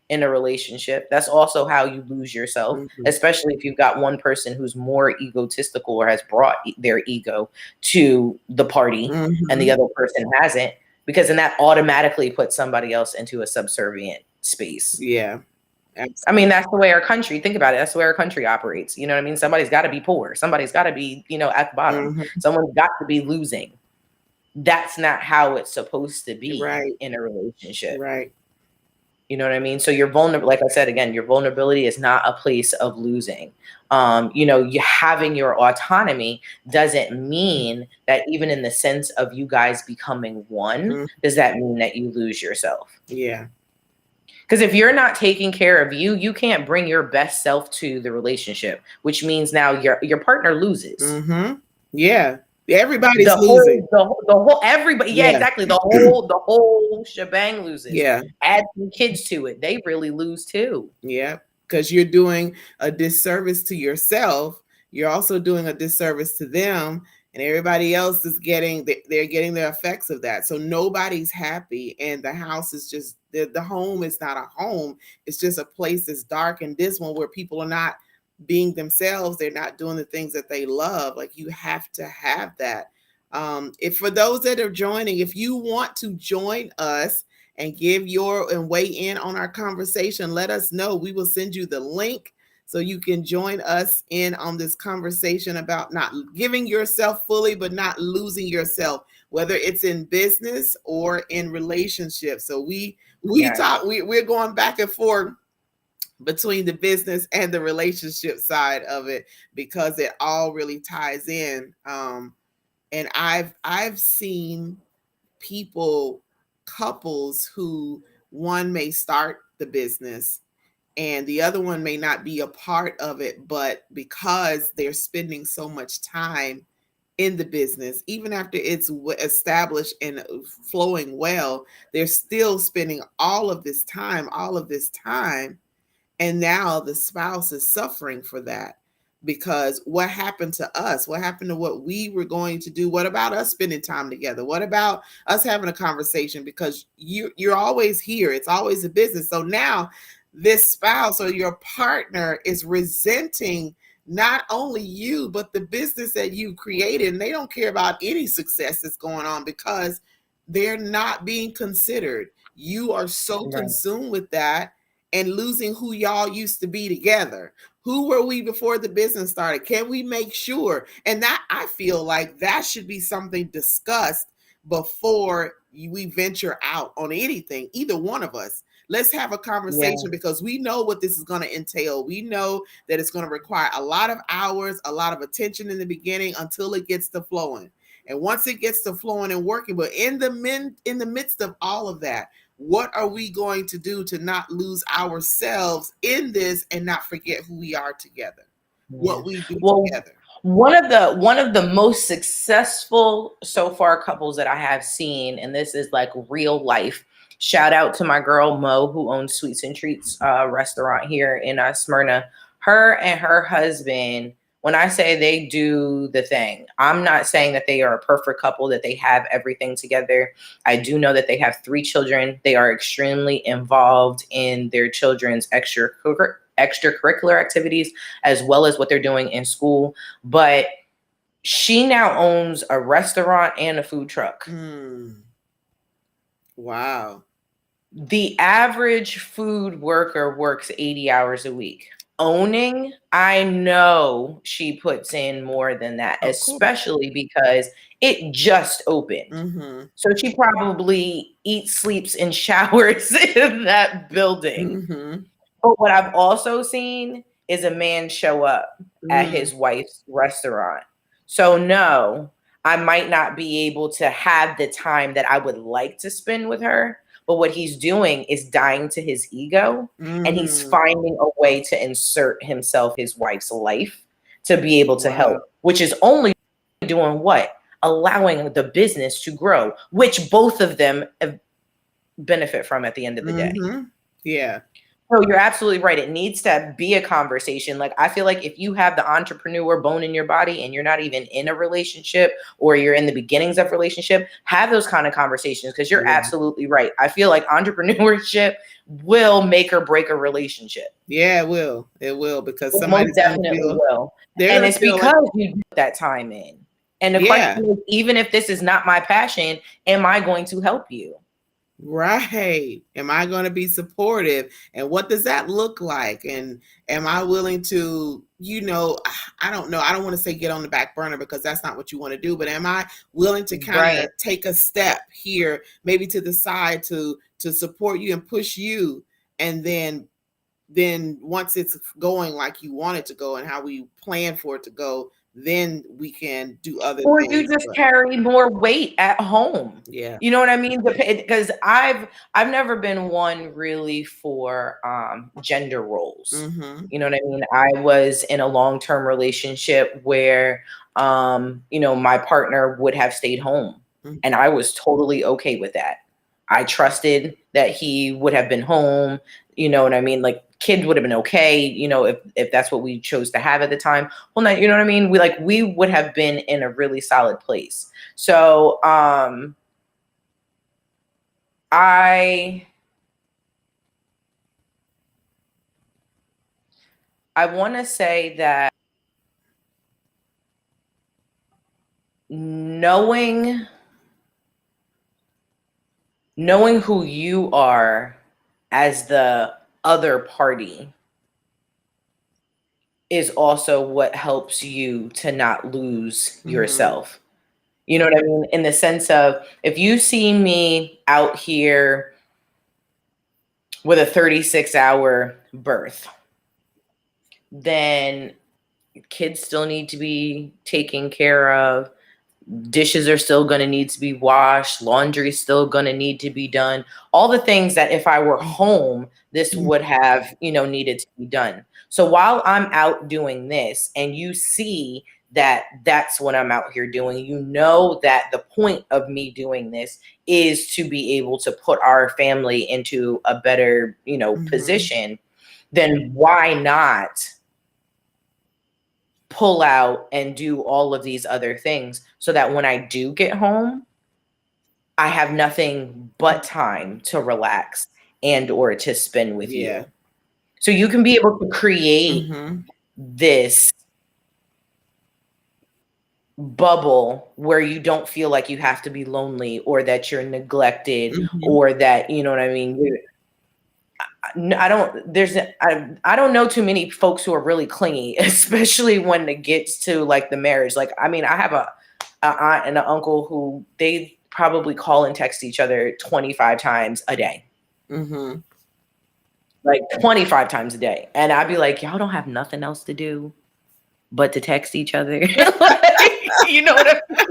in a relationship. That's also how you lose yourself, especially if you've got one person who's more egotistical or has brought their ego to the party and the other person hasn't, because then that automatically puts somebody else into a subservient space.
Yeah. Absolutely.
I mean, that's the way our country, think about it. That's the way our country operates. You know what I mean? Somebody's got to be poor. Somebody's got to be, at the bottom. Someone's got to be losing. That's not how it's supposed to be in a relationship.
Right.
You know what I mean? So you're vulnerable. Like I said, again, your vulnerability is not a place of losing. You having your autonomy doesn't mean that, even in the sense of you guys becoming one, does that mean that you lose yourself?
Yeah.
Because if you're not taking care of you, you can't bring your best self to the relationship, which means now your partner loses.
Mm-hmm. Yeah. Everybody's losing.
The whole everybody. Yeah, exactly. The whole shebang loses.
Yeah.
Add some kids to it. They really lose too.
Yeah. Because you're doing a disservice to yourself. You're also doing a disservice to them. And everybody else is getting the effects of that. So nobody's happy. And the house is just, the home is not a home. It's just a place that's dark and dismal, where people are not being themselves. They're not doing the things that they love. Like, you have to have that. If for those that are joining, if you want to join us and weigh in on our conversation, let us know. We will send you the link so you can join us in on this conversation about not giving yourself fully, but not losing yourself, whether it's in business or in relationships. So we're going back and forth between the business and the relationship side of it, because it all really ties in. And I've seen couples who, one may start the business and the other one may not be a part of it, but because they're spending so much time in the business, even after it's established and flowing well, they're still spending all of this time, and now the spouse is suffering for that. Because what happened to us? What happened to what we were going to do? What about us spending time together? What about us having a conversation? Because you're always here. It's always a business. So now this spouse or your partner is resenting not only you, but the business that you created. And they don't care about any success that's going on because they're not being considered. You are so
Right.
consumed with that and losing who y'all used to be together. Who were we before the business started? Can we make sure? And that, I feel like that should be something discussed before we venture out on anything, either one of us. Let's have a conversation because we know what this is going to entail. We know that it's going to require a lot of hours, a lot of attention in the beginning until it gets to flowing. And once it gets to flowing and working, but in the midst of all of that, what are we going to do to not lose ourselves in this and not forget who we are together? What we do together.
One of the most successful so far couples that I have seen, and this is like real life. Shout out to my girl Mo, who owns Sweets and Treats restaurant here in Smyrna. Her and her husband, when I say they do the thing, I'm not saying that they are a perfect couple, that they have everything together. I do know that they have 3 children. They are extremely involved in their children's extracurricular activities, as well as what they're doing in school. But she now owns a restaurant and a food truck.
Wow.
The average food worker works 80 hours a week. Owning, I know she puts in more than that, especially because it just opened. So she probably eats, sleeps, and showers in that building. But what I've also seen is a man show up at his wife's restaurant. So no, I might not be able to have the time that I would like to spend with her. But what he's doing is dying to his ego, and he's finding a way to insert himself his wife's life to be able to help, which is only doing what? Allowing the business to grow, which both of them benefit from at the end of the day.
Yeah.
So you're absolutely right. It needs to be a conversation. Like, I feel like if you have the entrepreneur bone in your body and you're not even in a relationship, or you're in the beginnings of relationship, have those kind of conversations, because you're absolutely right. I feel like entrepreneurship will make or break a relationship.
Yeah, it will. It will, because
somebody definitely will. And it's because you put that time in. And the question is, even if this is not my passion, am I going to help you?
Right. Am I going to be supportive? And what does that look like? And am I willing to, I don't know. I don't want to say get on the back burner, because that's not what you want to do. But am I willing to kind of take a step here, maybe to the side, to support you and push you? And then once it's going like you want it to go and how we plan for it to go, then we can do other things.
Or you just carry more weight at home.
Yeah.
You know what I mean? Because I've never been one really for gender roles. You know what I mean? I was in a long-term relationship where my partner would have stayed home, and I was totally okay with that. I trusted that he would have been home. You know what I mean? Like, kids would have been okay, if that's what we chose to have at the time. Well, you know what I mean? We would have been in a really solid place. So I want to say that knowing who you are as the other party is also what helps you to not lose yourself. You know what I mean? In the sense of, if you see me out here with a 36-hour birth, then kids still need to be taken care of. Dishes are still going to need to be washed. Laundry is still going to need to be done. All the things that if I were home, this would have, needed to be done. So while I'm out doing this and you see that that's what I'm out here doing, you know that the point of me doing this is to be able to put our family into a better, position, then why not pull out and do all of these other things so that when I do get home, I have nothing but time to relax and or to spend with you. So you can be able to create this bubble where you don't feel like you have to be lonely or that you're neglected or that, you know what I mean? I don't know too many folks who are really clingy, especially when it gets to like the marriage. Like, I mean, I have a aunt and an uncle who they probably call and text each other 25 times a day. Like 25 times a day. And I'd be like, y'all don't have nothing else to do but to text each other. Like, you know what I mean?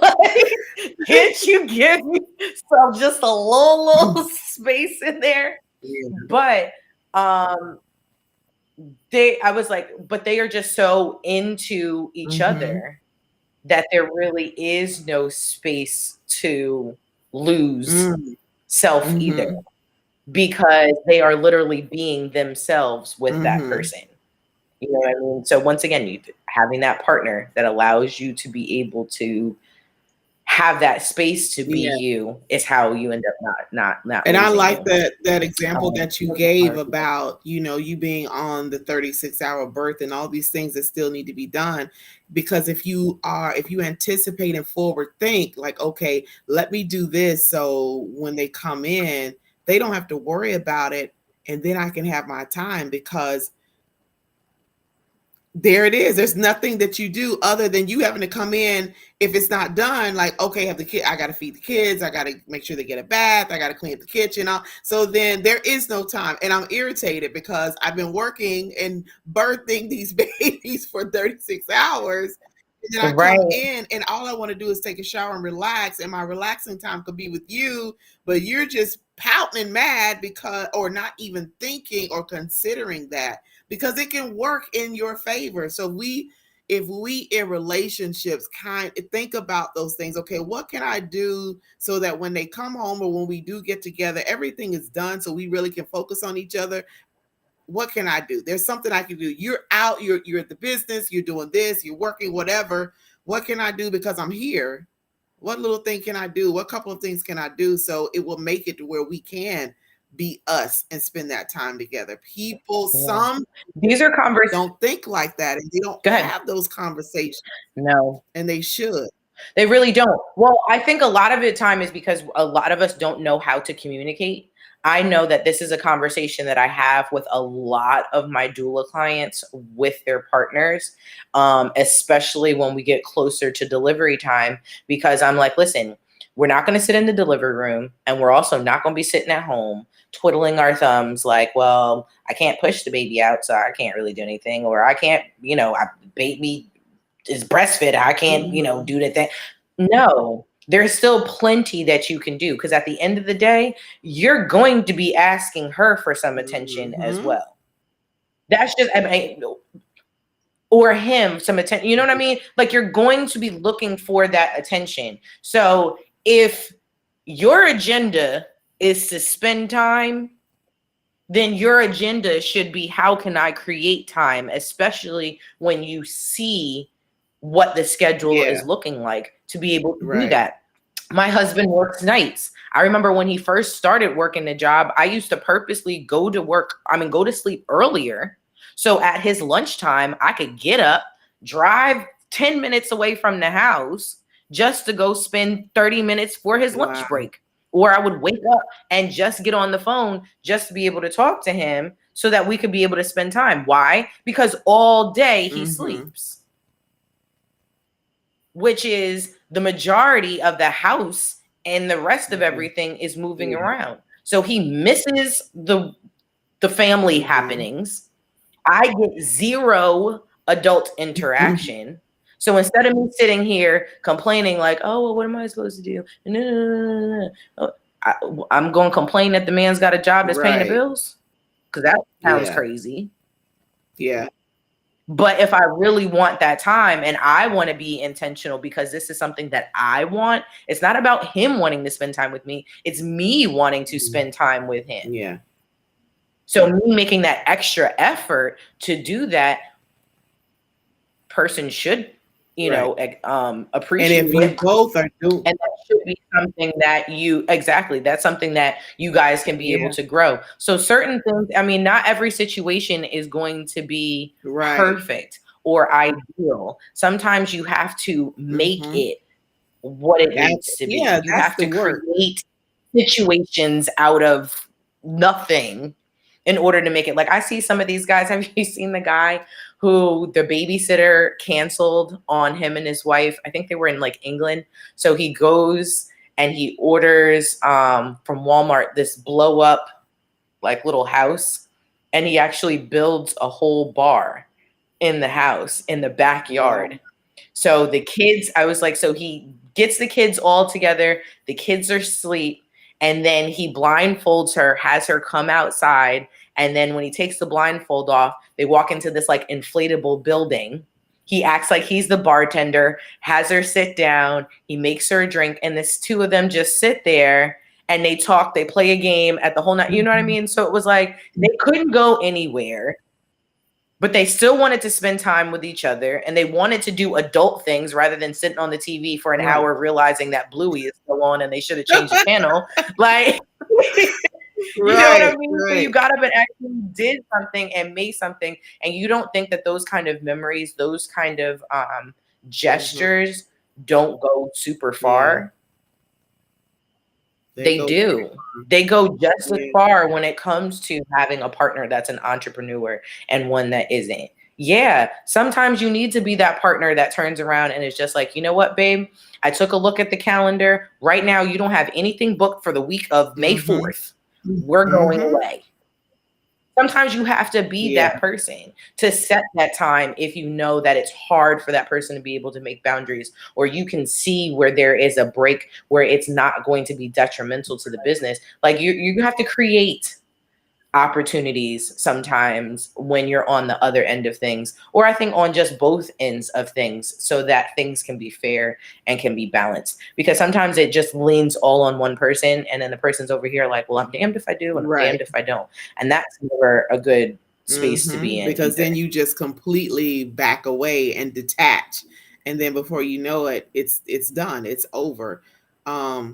Like, can't you give me just a little space in there? But I was like, but they are just so into each other that there really is no space to lose self either, because they are literally being themselves with that person. You know what I mean? So once again, having that partner that allows you to be able to have that space to be you is how you end up not.
And I like that example that you gave about, you being on the 36-hour birth and all these things that still need to be done. Because if you anticipate and forward think like, okay, let me do this. So when they come in, they don't have to worry about it. And then I can have my time, because there it is. There's nothing that you do other than you having to come in. If it's not done, like, okay, have the kid, I got to feed the kids. I got to make sure they get a bath. I got to clean up the kitchen. So then there is no time. And I'm irritated because I've been working and birthing these babies for 36 hours. And then I come in and all I want to do is take a shower and relax. And my relaxing time could be with you, but you're just pouting and mad or not even thinking or considering that, because it can work in your favor. So if we in relationships think about those things. Okay, what can I do so that when they come home or when we do get together, everything is done so we really can focus on each other? What can I do? There's something I can do. You're out, you're at the business, you're doing this, you're working, whatever. What can I do because I'm here? What little thing can I do? What couple of things can I do so it will make it to where we can be us and spend that time together? Some
these are conversations
don't think like that, and they don't have those conversations.
No,
and they should.
They really don't. Well, I think a lot of the time is because a lot of us don't know how to communicate. I know that this is a conversation that I have with a lot of my doula clients with their partners, especially when we get closer to delivery time, because I'm like, listen, we're not going to sit in the delivery room, and we're also not going to be sitting at home twiddling our thumbs like, well, I can't push the baby out, so I can't really do anything, or I can't, baby is breastfed, I can't, do that thing. No, there's still plenty that you can do, because at the end of the day, you're going to be asking her for some attention as well. That's just, or him some attention. You know what I mean? Like, you're going to be looking for that attention. So if your agenda is to spend time, then your agenda should be, how can I create time, especially when you see what the schedule is looking like, to be able to do that. My husband works nights. I remember when he first started working the job, I used to purposely go to sleep earlier. So at his lunchtime, I could get up, drive 10 minutes away from the house just to go spend 30 minutes for his lunch break. Or I would wake up and just get on the phone just to be able to talk to him so that we could be able to spend time. Why? Because all day he sleeps, which is the majority of the house, and the rest of everything is moving around. So he misses the family happenings. I get zero adult interaction. So instead of me sitting here complaining like, oh, well, what am I supposed to do? No, no, no, no, no. I'm going to complain that the man's got a job that's paying the
Right.
bills, because that sounds
Yeah.
crazy.
Yeah.
But if I really want that time and I want to be intentional because this is something that I want, it's not about him wanting to spend time with me. It's me wanting to spend time with him.
Yeah.
So me making that extra effort to do that, person should, appreciate
And if you
it.
both are doing,
And that should be something that that's something that you guys can be able to grow. So certain things, I mean, not every situation is going to be perfect or ideal. Sometimes you have to make it what it needs to be. You
that's
have
the
to
work.
create situations out of nothing in order to make it. Like I see some of these guys. Have you seen the guy who the babysitter canceled on him and his wife? I think they were in like England. So he goes and he orders from Walmart this blow up like little house, and he actually builds a whole bar in the house in the backyard.
Wow.
So the kids, I was like, so he gets the kids all together, the kids are asleep, and then he blindfolds her, has her come outside, and then when he takes the blindfold off, they walk into this like inflatable building. He acts like he's the bartender, has her sit down, he makes her a drink, and this two of them just sit there and they talk, they play a game at the whole night. You know what I mean? So it was like they couldn't go anywhere, but they still wanted to spend time with each other, and they wanted to do adult things rather than sitting on the TV for an hour realizing that Bluey is still on and they should have changed the channel. Like, you know what I mean? So you got up and actually did something and made something, and you don't think that those kind of memories, those kind of gestures don't go super far. They do. They go just as far when it comes to having a partner that's an entrepreneur and one that isn't. Yeah, sometimes you need to be that partner that turns around and is just like, you know what, babe? I took a look at the calendar. Right now, you don't have anything booked for the week of May 4th. We're going away. Sometimes you have to be that person to set that time if you know that it's hard for that person to be able to make boundaries, or you can see where there is a break where it's not going to be detrimental to the business. Like you have to create opportunities sometimes when you're on the other end of things, or I think on just both ends of things, so that things can be fair and can be balanced. Because sometimes it just leans all on one person, and then the person's over here like, well, I'm damned if I do and I'm damned if I don't. And that's never a good space to be in,
because
either.
then you just completely back away and detach, and then before you know it, it's done, it's over. I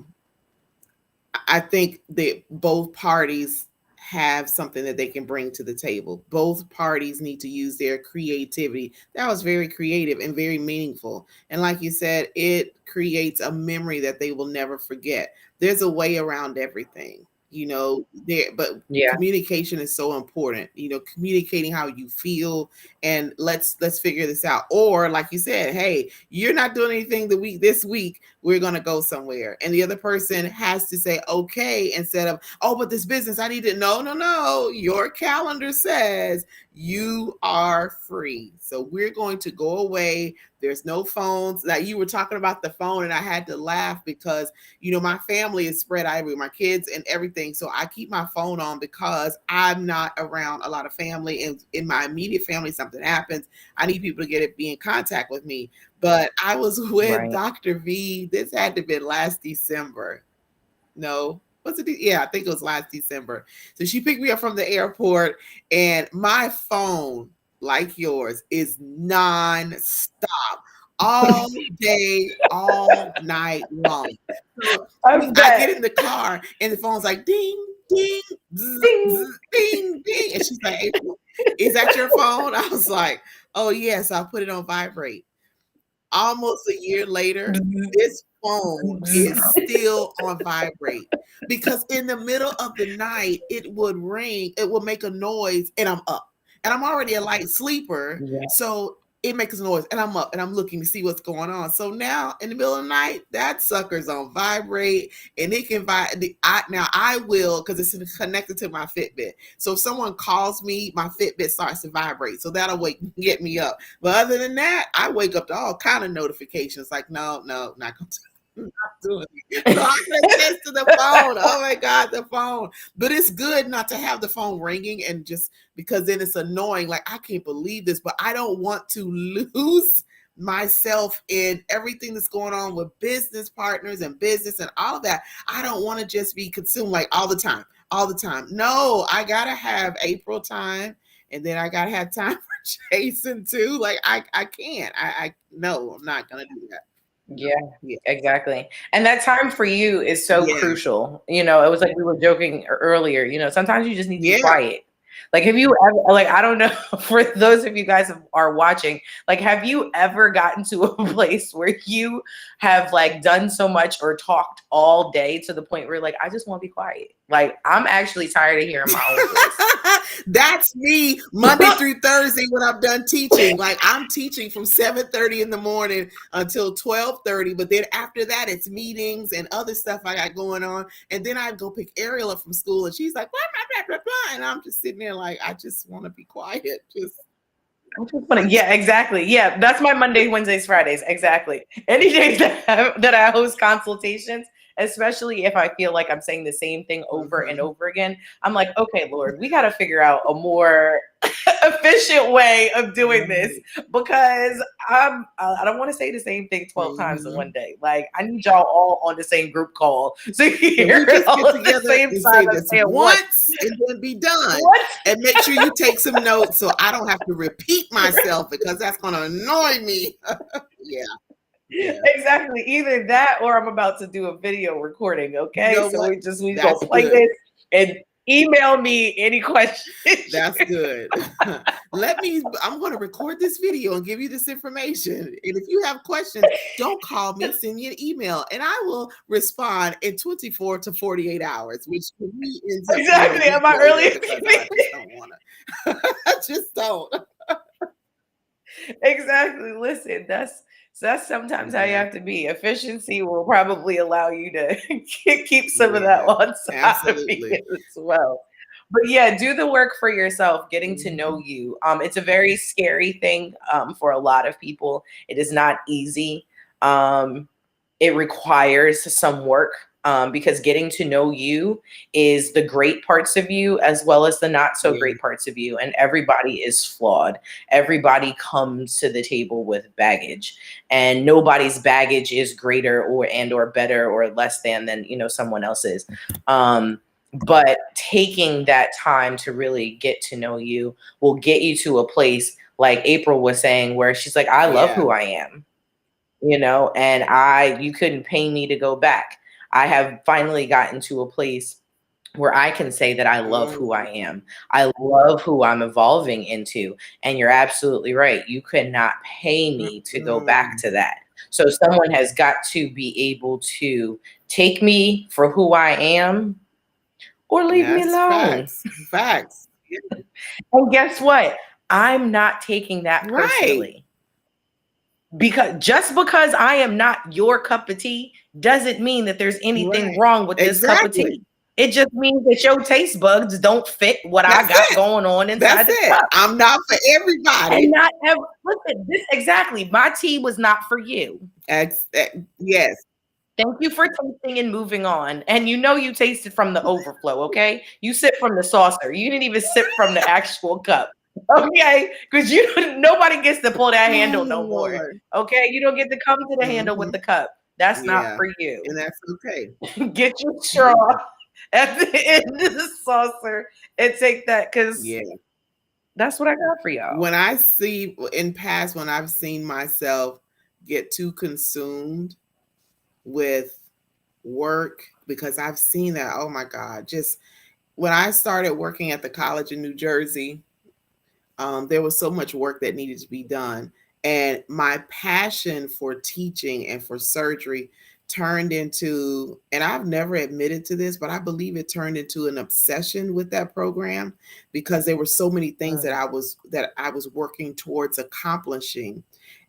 think that both parties have something that they can bring to the table. Both parties need to use their creativity. That was very creative and very meaningful. And like you said, it creates a memory that they will never forget. There's a way around everything, but communication is so important, communicating how you feel, and let's figure this out. Or like you said, hey, you're not doing anything this week, we're going to go somewhere. And the other person has to say, okay, instead of, oh, but this business, I need to, no, your calendar says you are free. So we're going to go away. There's no phones. Now, you were talking about the phone, and I had to laugh because, my family is spread out everywhere, my kids and everything. So I keep my phone on because I'm not around a lot of family. And in my immediate family, something happens, I need people to be in contact with me. But I was with Dr. V. This had to have been last December. No, was it? Yeah, I think it was last December. So she picked me up from the airport, and my phone, like yours, is non-stop all day, all night long. So I get in the car, and the phone's like ding, ding, zzz,
Ding.
zzz, ding, ding. And she's like, April, is that your phone? I was like, oh, yes, I'll put it on vibrate. Almost a year later, this phone is still on vibrate, because in the middle of the night, it would ring, it would make a noise, and I'm up. And I'm already a light sleeper. So it makes a noise, and I'm up and I'm looking to see what's going on. So now in the middle of the night, that sucker's on vibrate, and it can now I will, because it's connected to my Fitbit. So if someone calls me, my Fitbit starts to vibrate, so that'll get me up. But other than that, I wake up to all kind of notifications. Like, no, not gonna. Not doing it. So I'm gonna test to the phone. Oh my God, the phone. But it's good not to have the phone ringing, and just because then it's annoying. Like, I can't believe this, but I don't want to lose myself in everything that's going on with business partners and business and all of that. I don't want to just be consumed like all the time. No, I gotta have April time, and then I gotta have time for Jason too. Like, I can't. I no, I'm not gonna do that.
Yeah,
Yeah.
exactly. And that time for you is so
Yeah.
crucial. It was like we were joking earlier, sometimes you just need to be
Yeah.
quiet. Like, have you ever, like, I don't know, for those of you guys who are watching, like, have you ever gotten to a place where you have like done so much or talked all day to the point where like, I just want to be quiet. Like, I'm actually tired of hearing my own voice.
That's me Monday through Thursday when I'm done teaching. Like, I'm teaching from 7:30 in the morning until 12:30. But then after that, it's meetings and other stuff I got going on. And then I go pick Ariel up from school, and she's like, blah, blah, blah, blah, blah. And I'm just sitting there like, I just want to be quiet.
Yeah, exactly. Yeah, that's my Mondays, Wednesdays, Fridays. Exactly. Any days that I host consultations, especially if I feel like I'm saying the same thing over and over again, I'm like, okay, Lord, we got to figure out a more efficient way of doing this, because I don't want to say the same thing 12 times in one day. Like, I need y'all all on the same group call so you hear it all at the same time and say it once
and then be done. And make sure you take some notes so I don't have to repeat myself, because that's going to annoy me. Yeah.
Exactly. Either that or I'm about to do a video recording. Okay.
You know
so
what?
we go play this and email me any questions.
That's good. I'm going to record this video and give you this information. And if you have questions, don't call me, send me an email, and I will respond in 24 to 48 hours, which for me ends up
exactly. Am I early?
Because I just don't want to. I just don't.
Exactly. Listen, that's sometimes how you have to be. Efficiency will probably allow you to keep some of that on side of you as well. But yeah, do the work for yourself, getting to know you. It's a very scary thing for a lot of people. It is not easy. It requires some work. Because getting to know you is the great parts of you as well as the not so great parts of you. And everybody is flawed. Everybody comes to the table with baggage, and nobody's baggage is greater or better or less than someone else's. But taking that time to really get to know you will get you to a place, like April was saying, where she's like, I love who I am, and you couldn't pay me to go back. I have finally gotten to a place where I can say that I love who I am. I love who I'm evolving into. And you're absolutely right. You could not pay me to go back to that. So someone has got to be able to take me for who I am or leave me alone.
Facts.
And guess what? I'm not taking that personally. Because just because I am not your cup of tea doesn't mean that there's anything wrong with this cup of tea. It just means that your taste buds don't fit what I got going on inside the cup.
I'm not for everybody.
And not ever listen, exactly. My tea was not for you.
Yes.
Thank you for tasting and moving on. And you tasted from the overflow, okay? You sip from the saucer. You didn't even sip from the actual cup. Okay, because nobody gets to pull that handle no more. Okay, you don't get to come to the handle with the cup. That's not for you,
and that's okay.
Get your straw at the end of the saucer and take that, because that's what I got for y'all.
When I see in past, when I've seen myself get too consumed with work, because I've seen that. Oh my God! Just when I started working at the college in New Jersey. There was so much work that needed to be done. And my passion for teaching and for surgery turned into, and I've never admitted to this, but I believe it turned into an obsession with that program because there were so many things that I was working towards accomplishing.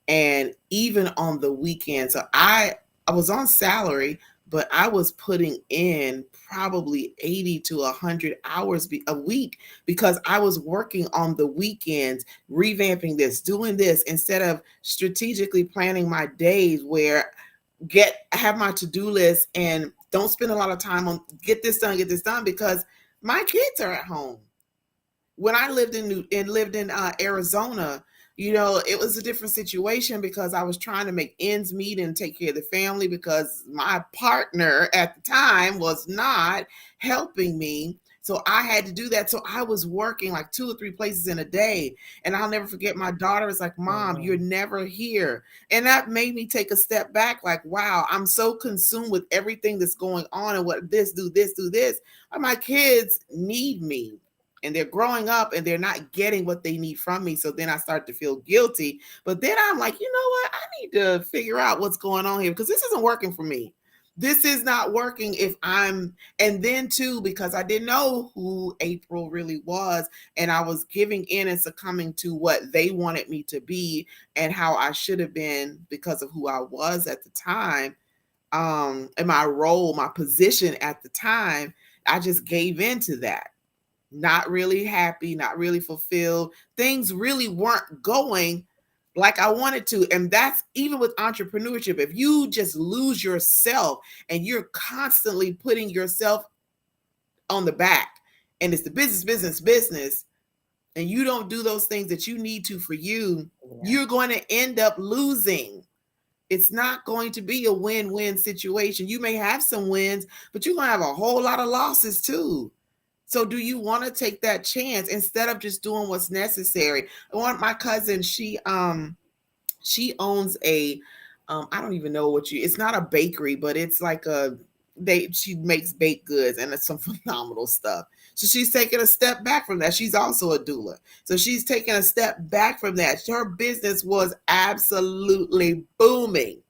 And even on the weekends, so I was on salary, but I was putting in probably 80 to 100 hours a week because I was working on the weekends, revamping this, doing this, instead of strategically planning my days where have my to-do list and don't spend a lot of time on get this done because my kids are at home. When I lived in Arizona, it was a different situation because I was trying to make ends meet and take care of the family because my partner at the time was not helping me. So I had to do that. So I was working like 2 or 3 places in a day. And I'll never forget, my daughter was like, Mom, you're never here. And that made me take a step back, like, wow, I'm so consumed with everything that's going on and what do this. My kids need me. And they're growing up and they're not getting what they need from me. So then I start to feel guilty. But then I'm like, you know what? I need to figure out what's going on here because this isn't working for me. This is not working and then too, because I didn't know who April really was. And I was giving in and succumbing to what they wanted me to be and how I should have been because of who I was at the time. And my role, my position at the time, I just gave in to that. Not really happy, not really fulfilled. Things really weren't going like I wanted to. And that's even with entrepreneurship. If you just lose yourself and you're constantly putting yourself on the back and it's the business, and you don't do those things that you need to for you, you're going to end up losing. It's not going to be a win-win situation. You may have some wins, but you're going to have a whole lot of losses too. So do you want to take that chance instead of just doing what's necessary? My cousin, she owns a I don't even know it's not a bakery, but it's like she makes baked goods and it's some phenomenal stuff. So she's taking a step back from that. She's also a doula. So she's taking a step back from that. Her business was absolutely booming.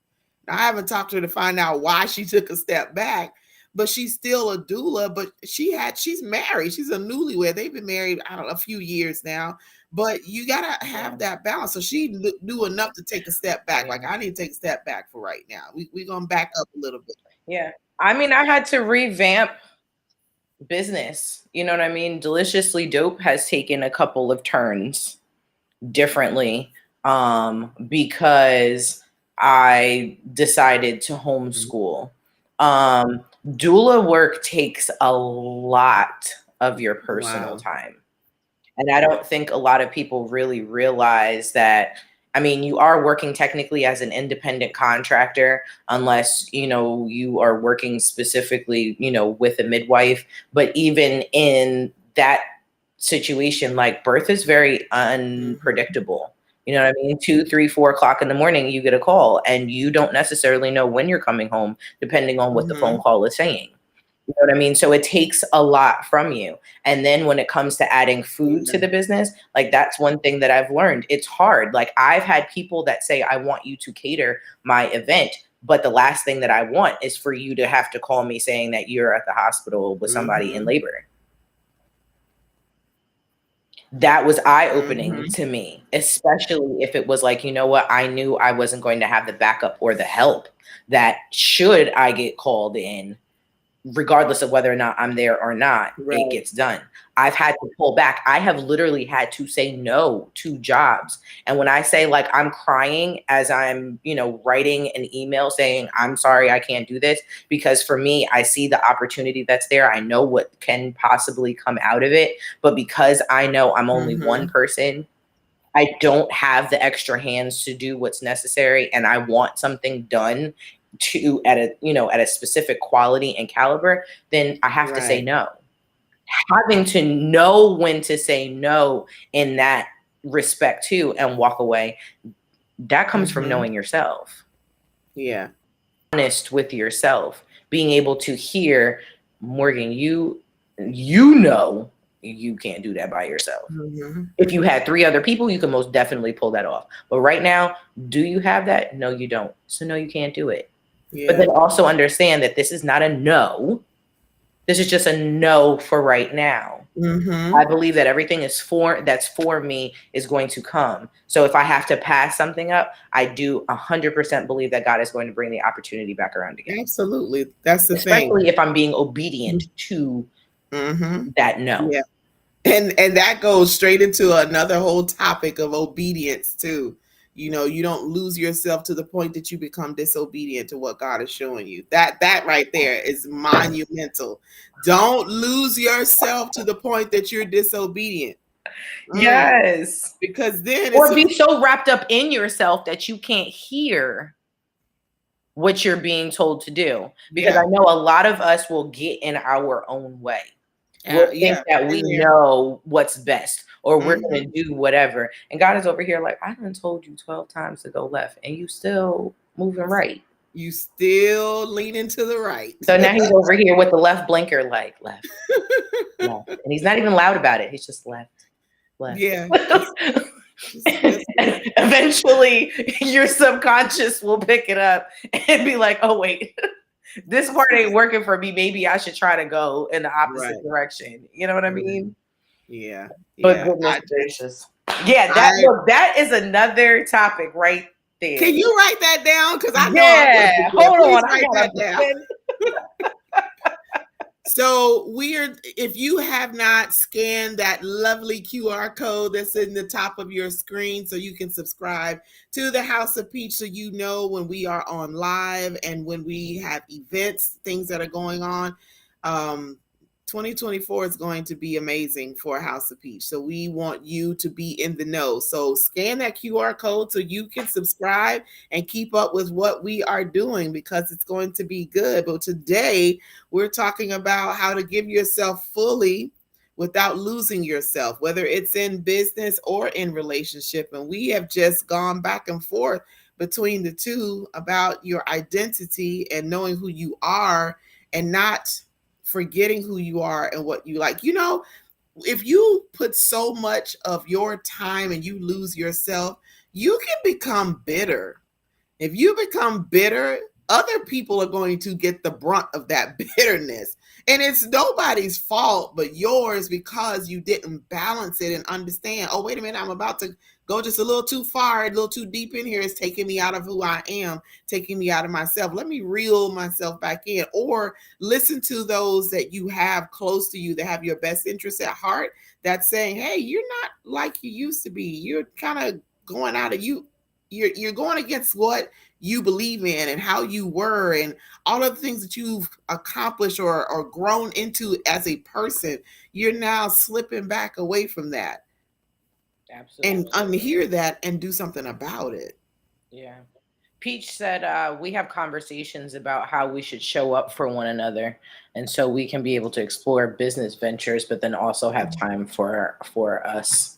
Now, I haven't talked to her to find out why she took a step back, but she's still a doula, but she's married. She's a newlywed. They've been married, I don't know, a few years now, but you got to have that balance. So she knew enough to take a step back. Like, I need to take a step back for right now. We're going to back up a little bit.
Yeah. I mean, I had to revamp business. You know what I mean? Deliciously Dope has taken a couple of turns differently because I decided to homeschool. Doula work takes a lot of your personal time. And I don't think a lot of people really realize that. I mean, you are working technically as an independent contractor, unless, you are working specifically, with a midwife. But even in that situation, like, birth is very unpredictable. You know what I mean? 2, 3, 4 o'clock in the morning, you get a call and you don't necessarily know when you're coming home, depending on what the phone call is saying. You know what I mean? So it takes a lot from you. And then when it comes to adding food to the business, like, that's one thing that I've learned. It's hard. Like, I've had people that say, I want you to cater my event, but the last thing that I want is for you to have to call me saying that you're at the hospital with somebody in labor. That was eye-opening to me, especially if it was like, you know what, I knew I wasn't going to have the backup or the help that should I get called in, regardless of whether or not I'm there or not, it gets done. I've had to pull back. I have literally had to say no to jobs. And when I say, like, I'm crying as I'm, writing an email saying, I'm sorry, I can't do this, because for me, I see the opportunity that's there. I know what can possibly come out of it. But because I know I'm only one person, I don't have the extra hands to do what's necessary. And I want something done at a specific quality and caliber, then I have to say no. Having to know when to say no in that respect too and walk away, that comes from knowing yourself.
Yeah.
Honest with yourself, being able to hear, Morgan, you know you can't do that by yourself. If you had 3 other people, you can most definitely pull that off. But right now, do you have that? No, you don't. So no, you can't do it. But then
Yeah.
also understand that this is not a no. This is just a no for right now.
Mm-hmm.
I believe that everything that's for me is going to come. So if I have to pass something up, I do 100% believe that God is going to bring the opportunity back around again.
Absolutely. That's the thing.
Especially if I'm being obedient to
Mm-hmm.
that no.
Yeah. And that goes straight into another whole topic of obedience too. You don't lose yourself to the point that you become disobedient to what God is showing you. That right there is monumental. Don't lose yourself to the point that you're disobedient.
Yes.
Because then as
Or
soon
be
as
so wrapped up in yourself that you can't hear what you're being told to do. Because
yeah,
I know a lot of us will get in our own way. We'll think
yeah,
that we
in there.
know what's best or we're
Mhm.
going to do whatever. And God is over here like, I done told you 12 times to go left and you still moving right.
You still leaning to the right.
So now he's over here with the left blinker, like left, left. And he's not even loud about it. He's just left, left.
Yeah, just
Eventually, your subconscious will pick it up and be like, oh, wait, this part ain't working for me. Maybe I should try to go in the opposite
right.
direction. You know what I
Right.
mean?
Yeah,
But
yeah.
goodness gracious. Yeah,
I
that is another topic right there.
Can you write that down? Because I know I'm going to
Yeah,
forget.
hold
Please
on. I
write
got
that
a
down.
pen.
So if you have not scanned that lovely QR code that's in the top of your screen so you can subscribe to the House of Peach so you know when we are on live and when we have events, things that are going on. 2024 is going to be amazing for House of Peach. So we want you to be in the know. So scan that QR code so you can subscribe and keep up with what we are doing because it's going to be good. But today we're talking about how to give yourself fully without losing yourself, whether it's in business or in relationship. And we have just gone back and forth between the two about your identity and knowing who you are and not forgetting who you are and what you like. If you put so much of your time and you lose yourself, you can become bitter. If you become bitter, other people are going to get the brunt of that bitterness. And it's nobody's fault but yours because you didn't balance it and understand, oh, wait a minute, I'm about to go just a little too far, a little too deep in here. It's taking me out of who I am, taking me out of myself. Let me reel myself back in. Or listen to those that you have close to you that have your best interests at heart that's saying, hey, you're not like you used to be. You're kind of going out of you. You're going against what you believe in and how you were and all of the things that you've accomplished or grown into as a person. You're now slipping back away from that.
Absolutely.
And unhear that and do something about it.
Yeah. Peach said we have conversations about how we should show up for one another, and so we can be able to explore business ventures, but then also have time for us.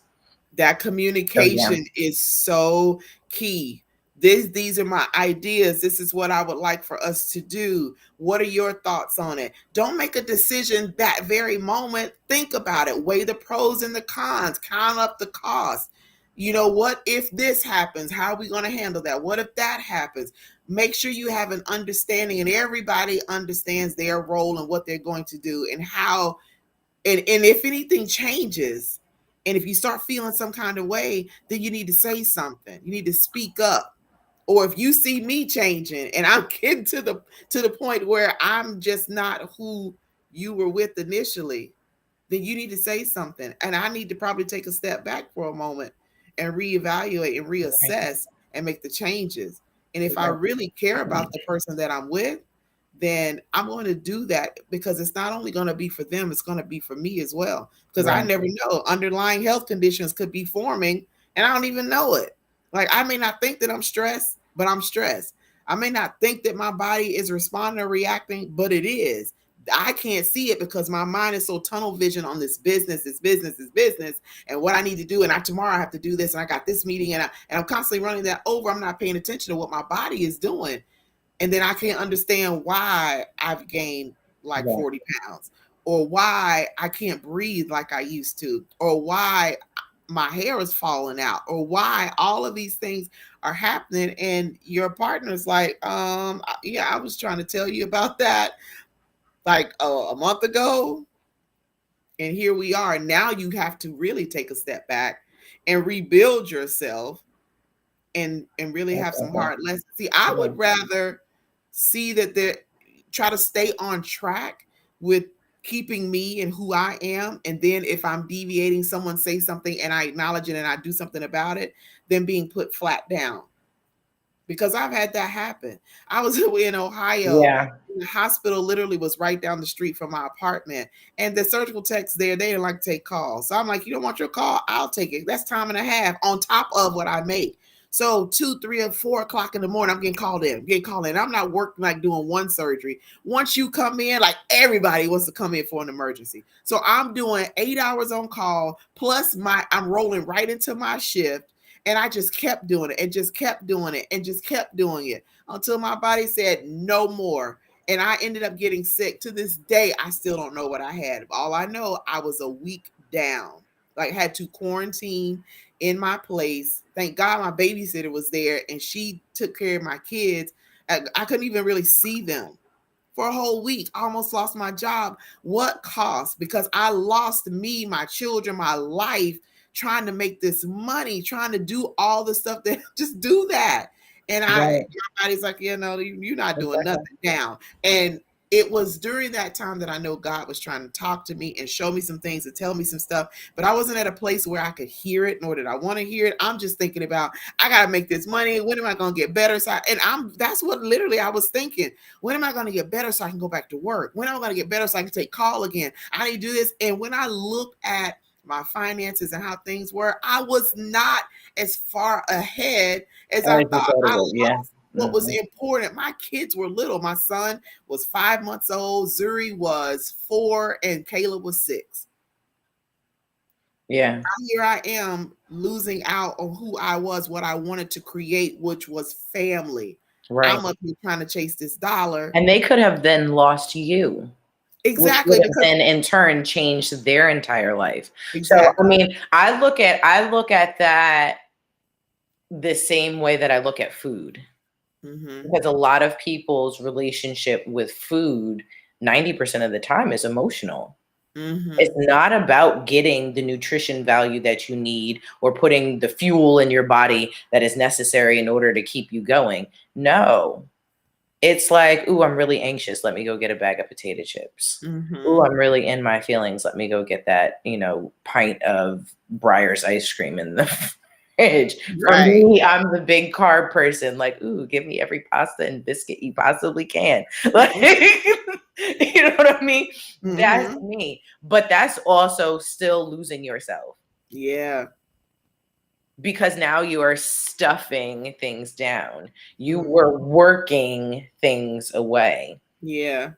That communication is so key. These are my ideas. This is what I would like for us to do. What are your thoughts on it? Don't make a decision that very moment. Think about it. Weigh the pros and the cons. Count up the cost. What if this happens? How are we going to handle that? What if that happens? Make sure you have an understanding and everybody understands their role and what they're going to do and how and if anything changes and if you start feeling some kind of way, then you need to say something. You need to speak up. Or if you see me changing and I'm getting to the point where I'm just not who you were with initially, then you need to say something. And I need to probably take a step back for a moment and reevaluate and reassess and make the changes. And if I really care about the person that I'm with, then I'm going to do that because it's not only going to be for them, it's going to be for me as well. Because I never know. Underlying health conditions could be forming and I don't even know it. Like I may not think that I'm stressed, but I'm stressed. I may not think that my body is responding or reacting, but it is. I can't see it because my mind is so tunnel vision on this business, and what I need to do. And tomorrow I have to do this, and I got this meeting, and I'm constantly running that over. I'm not paying attention to what my body is doing. And then I can't understand why I've gained like 40 pounds or why I can't breathe like I used to or why my hair is falling out, or why all of these things are happening. And your partner's like, yeah, I was trying to tell you about that like a month ago. And here we are. Now you have to really take a step back and rebuild yourself and really have some hard lessons. See, I
Yeah.
would rather see that they try to stay on track with keeping me and who I am, and then if I'm deviating, someone say something and I acknowledge it and I do something about it, than being put flat down. Because I've had that happen. I was in Ohio.
Yeah.
The hospital literally was right down the street from my apartment. And the surgical techs there, they didn't like to take calls. So I'm like, you don't want your call? I'll take it. That's time and a half on top of what I make. So 2, 3, or 4 o'clock in the morning, I'm getting called in. I'm not working like doing one surgery. Once you come in, like everybody wants to come in for an emergency. So I'm doing 8 hours on call, plus I'm rolling right into my shift. And I just kept doing it and just kept doing it and just kept doing it until my body said no more. And I ended up getting sick. To this day, I still don't know what I had. All I know, I was a week down. Like, had to quarantine in my place. Thank God my babysitter was there and she took care of my kids. I couldn't even really see them for a whole week. I almost lost my job. What cost? Because I lost me, my children, my life, trying to make this money, trying to do all the stuff that just do that. And my body's like, you're not doing nothing now. And it was during that time that I know God was trying to talk to me and show me some things and tell me some stuff, but I wasn't at a place where I could hear it, nor did I want to hear it. I'm just thinking about, I got to make this money. When am I going to get better? That's what literally I was thinking. When am I going to get better so I can go back to work? When am I going to get better so I can take call again? I need to do this. And when I look at my finances and how things were, I was not as far ahead as I thought. I lost what was important. My kids were little. My son was 5 months old, Zuri was 4, and Caleb was 6.
Yeah.
Here I am losing out on who I was, what I wanted to create, which was family. Right. I'm up here trying to chase this dollar.
And they could have then lost you.
Exactly.
Which would have then in turn changed their entire life.
Exactly.
So I mean, I look at that the same way that I look at food. Mm-hmm. Because a lot of people's relationship with food, 90% of the time, is emotional. Mm-hmm. It's not about getting the nutrition value that you need or putting the fuel in your body that is necessary in order to keep you going. No. It's like, ooh, I'm really anxious. Let me go get a bag of potato chips. Mm-hmm. Ooh, I'm really in my feelings. Let me go get that, pint of Breyer's ice cream in the fridge. Right. For me, I'm the big carb person. Like, ooh, give me every pasta and biscuit you possibly can. Like, you know what I mean? Mm-hmm. That's me. But that's also still losing yourself.
Yeah.
Because now you are stuffing things down. You were working things away.
Yeah.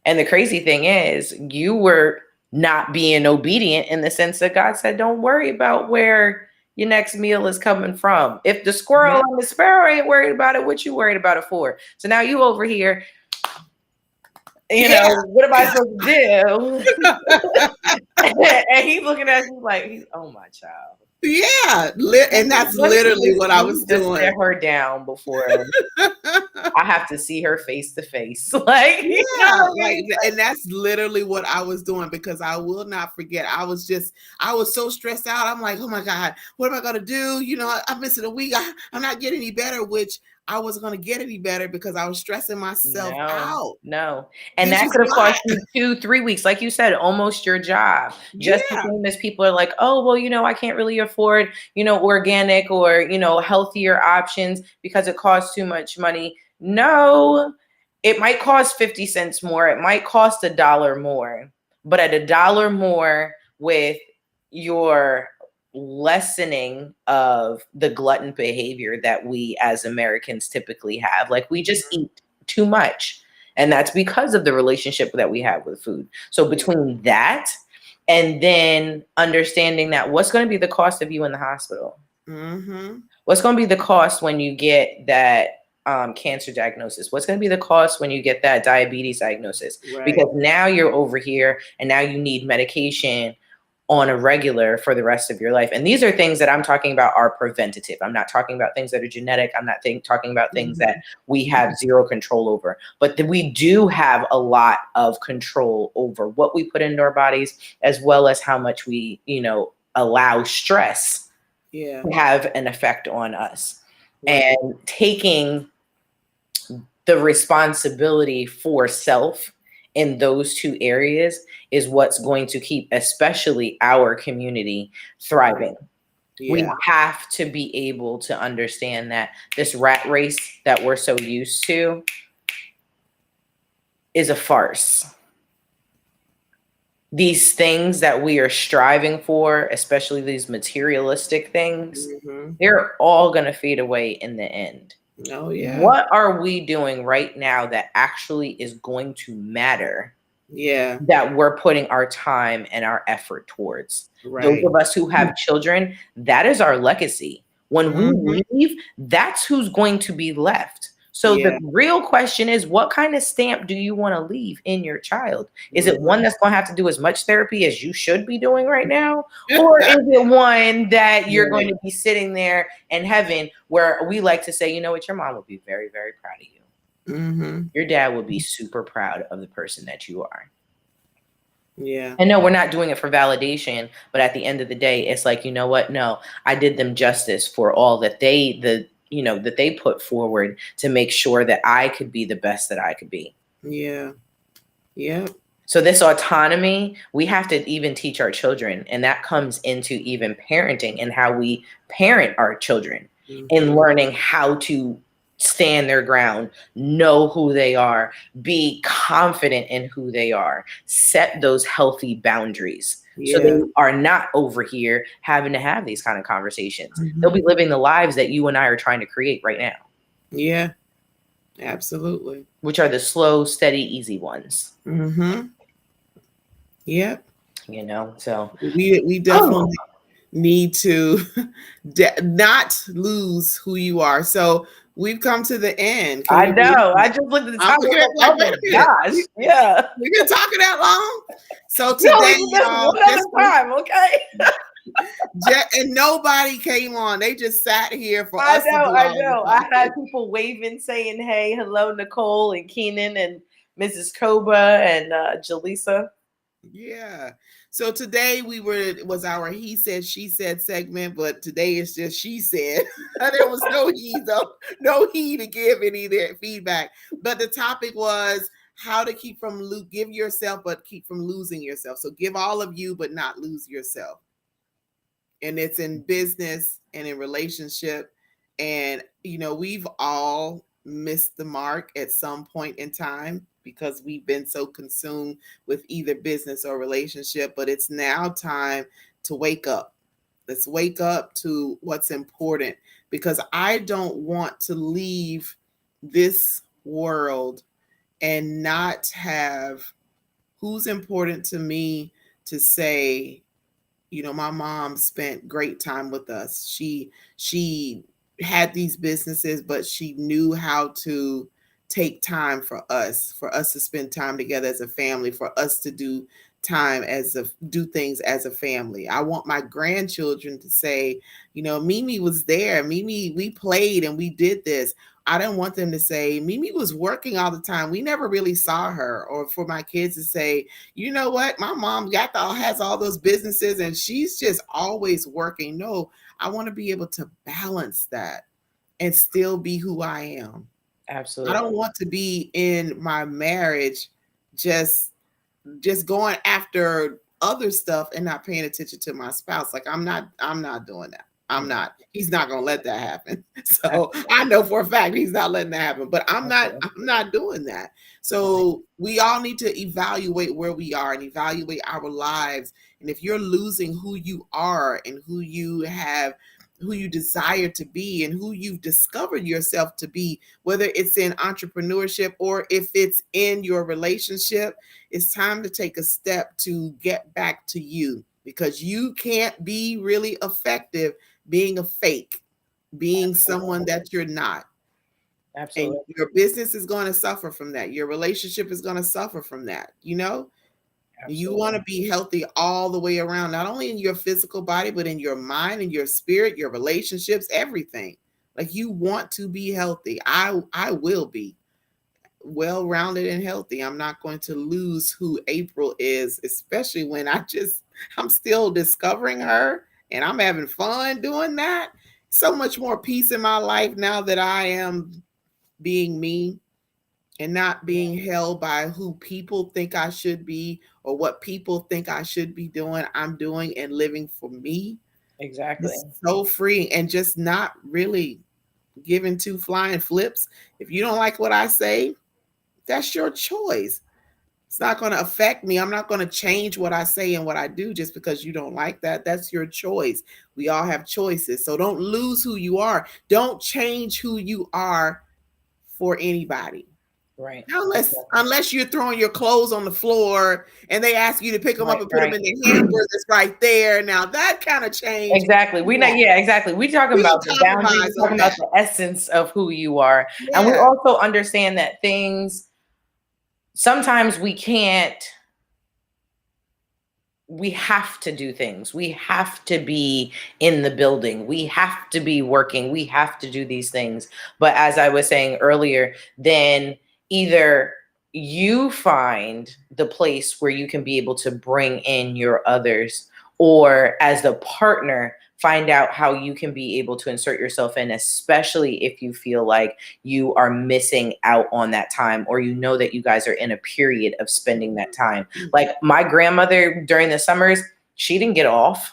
And the crazy thing is, you were not being obedient in the sense that God said, don't worry about where your next meal is coming from. If the squirrel and the sparrow ain't worried about it, what you worried about it for? So now you over here, what am I supposed to do? And he's looking at you like, oh, my child.
Yeah, and that's literally what I was doing.
Set her down before I have to see her face to face. Like,
and that's literally what I was doing, because I will not forget. I was so stressed out. I'm like, oh my God, what am I gonna do? I'm missing a week. I'm not getting any better, which I wasn't going to get any better because I was stressing myself out.
No. And that could have cost you 2-3 weeks. Like you said, almost your job. Just the same as people are like, oh, well, I can't really afford, organic or, healthier options because it costs too much money. No, it might cost 50 cents more. It might cost $1 more. But at $1 more with your lessening of the glutton behavior that we as Americans typically have. Like, we just eat too much. And that's because of the relationship that we have with food. So between that and then understanding that, what's going to be the cost of you in the hospital? Mm-hmm. What's going to be the cost when you get that cancer diagnosis? What's going to be the cost when you get that diabetes diagnosis? Right. Because now you're over here and now you need medication on a regular for the rest of your life. And these are things that I'm talking about are preventative. I'm not talking about things that are genetic. I'm not talking about things that we have zero control over, but that we do have a lot of control over what we put into our bodies, as well as how much we, allow stress
Yeah.
to have an effect on us.
Right.
And taking the responsibility for self in those two areas is what's going to keep especially our community thriving. We
Yeah.
have to be able to understand that this rat race that we're so used to is a farce. These things that we are striving for, especially these materialistic things, they're all going to fade away in the end.
Oh, yeah.
What are we doing right now that actually is going to matter?
Yeah.
That we're putting our time and our effort towards.
Right.
Those of us who have children, that is our legacy. When we leave, that's who's going to be left. So the real question is, what kind of stamp do you want to leave in your child? Is it one that's going to have to do as much therapy as you should be doing right now? Or is it one that you're going to be sitting there in heaven where we like to say, you know what, your mom would be very, very proud of you. Your dad would be super proud of the person that you are.
Yeah.
And no, we're not doing it for validation, but at the end of the day, it's like, you know what? No, I did them justice for all that that they put forward to make sure that I could be the best that I could be.
Yeah. Yeah.
So this autonomy, we have to even teach our children, and that comes into even parenting and how we parent our children in learning how to stand their ground, know who they are, be confident in who they are, set those healthy boundaries. So they are not over here having to have these kind of conversations. They'll be living the lives that you and I are trying to create right now.
Yeah, absolutely.
Which are the slow, steady, easy ones.
Yep.
So
we definitely need to not lose who you are. So we've come to the end.
I know. I just looked at the time. Oh my gosh! Yeah,
we've been talking that long. So today, y'all,
one at a time, okay?
And nobody came on. They just sat here for us.
I know. I had people waving, saying, "Hey, hello, Nicole and Keenan and Mrs. Koba and Jaleesa."
Yeah. So today was our he said, she said segment, but today it's just she said. There was no he though, no he to give any feedback. But the topic was how to give yourself, but keep from losing yourself. So give all of you, but not lose yourself. And it's in business and in relationship. And, we've all missed the mark at some point in time because we've been so consumed with either business or relationship. But it's now time to wake up. Let's wake up to what's important, because I don't want to leave this world and not have who's important to me to say, my mom spent great time with us. She had these businesses, but she knew how to take time for us to spend time together as a family, for us to do things as a family. I want my grandchildren to say, Mimi was there. Mimi, we played and we did this. I don't want them to say, Mimi was working all the time. We never really saw her. Or for my kids to say, you know what? My mom has all those businesses and she's just always working. No, I want to be able to balance that and still be who I am.
Absolutely.
I don't want to be in my marriage just going after other stuff and not paying attention to my spouse. Like I'm not doing that. He's not going to let that happen. So I know for a fact he's not letting that happen, but I'm not doing that. So we all need to evaluate where we are and evaluate our lives. And if you're losing who you are and who you desire to be and who you've discovered yourself to be, whether it's in entrepreneurship or if it's in your relationship, it's time to take a step to get back to you, because you can't be really effective being a fake, being someone that you're not.
Absolutely.
And your business is going to suffer from that. Your relationship is going to suffer from that, You want to be healthy all the way around, not only in your physical body, but in your mind and your spirit, your relationships, everything. Like you want to be healthy. I will be well-rounded and healthy. I'm not going to lose who April is, especially when I'm still discovering her and I'm having fun doing that. So much more peace in my life now that I am being me and not being held by who people think I should be or what people think I should be doing. I'm doing and living for me.
Exactly.
It's so free and just not really giving two flying flips. If you don't like what I say, that's your choice. It's not going to affect me. I'm not going to change what I say and what I do just because you don't like that. That's your choice. We all have choices. So don't lose who you are. Don't change who you are for anybody.
Right.
Unless you're throwing your clothes on the floor and they ask you to pick them up and put them in the hampers, it's right there. Now that kind of change.
Exactly. Exactly. We talking about the boundaries, we talking about the essence of who you are. Yeah. And we also understand that things sometimes we have to do things. We have to be in the building. We have to be working. We have to do these things. But as I was saying earlier, then either you find the place where you can be able to bring in your others, or as the partner, find out how you can be able to insert yourself in, especially if you feel like you are missing out on that time, or you know that you guys are in a period of spending that time. Like my grandmother during the summers, she didn't get off.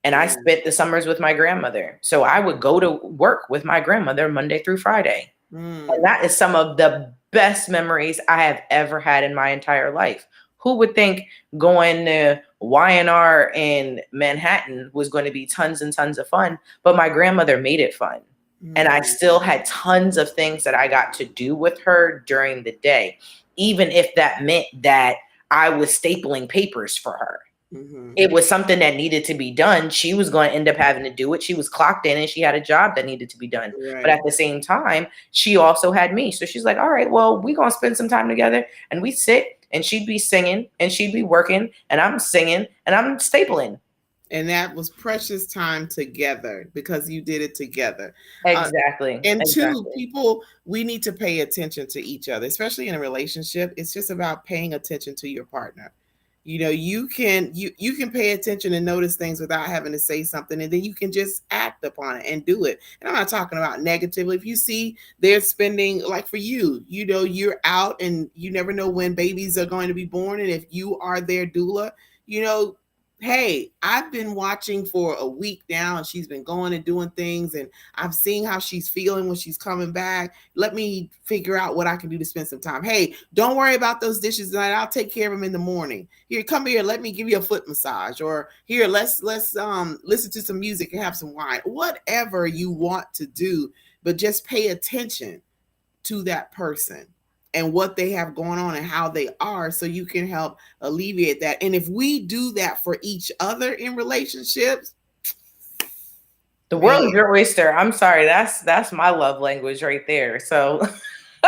And I spent the summers with my grandmother. So I would go to work with my grandmother Monday through Friday. And that is some of the best memories I have ever had in my entire life. Who would think going to Y&R in Manhattan was going to be tons and tons of fun? But my grandmother made it fun. And I still had tons of things that I got to do with her during the day, even if that meant that I was stapling papers for her. It was something that needed to be done. She was going to end up having to do it. She was clocked in and she had a job that needed to be done. Right. But at the same time, she also had me. So she's like, all right, well, we're going to spend some time together. And we sit and she'd be singing and she'd be working and I'm singing and I'm stapling.
And that was precious time together because you did it together.
Exactly.
And two, people, we need to pay attention to each other, especially in a relationship. It's just about paying attention to your partner. You know, you can pay attention and notice things without having to say something, and then you can just act upon it and do it. And I'm not talking about negatively. If you see they're spending, like for you, you know, you're out and you never know when babies are going to be born. And if you are their doula, you know, hey, I've been watching for a week now and she's been going and doing things and I'm seeing how she's feeling when she's coming back. Let me figure out what I can do to spend some time. Hey, don't worry about those dishes tonight. I'll take care of them in the morning. Here, come here. Let me give you a foot massage. Or here, let's listen to some music and have some wine. Whatever you want to do, but just pay attention to that person and what they have going on and how they are, so you can help alleviate that. And if we do that for each other in relationships,
the world is your oyster. I'm sorry, that's my love language right there. So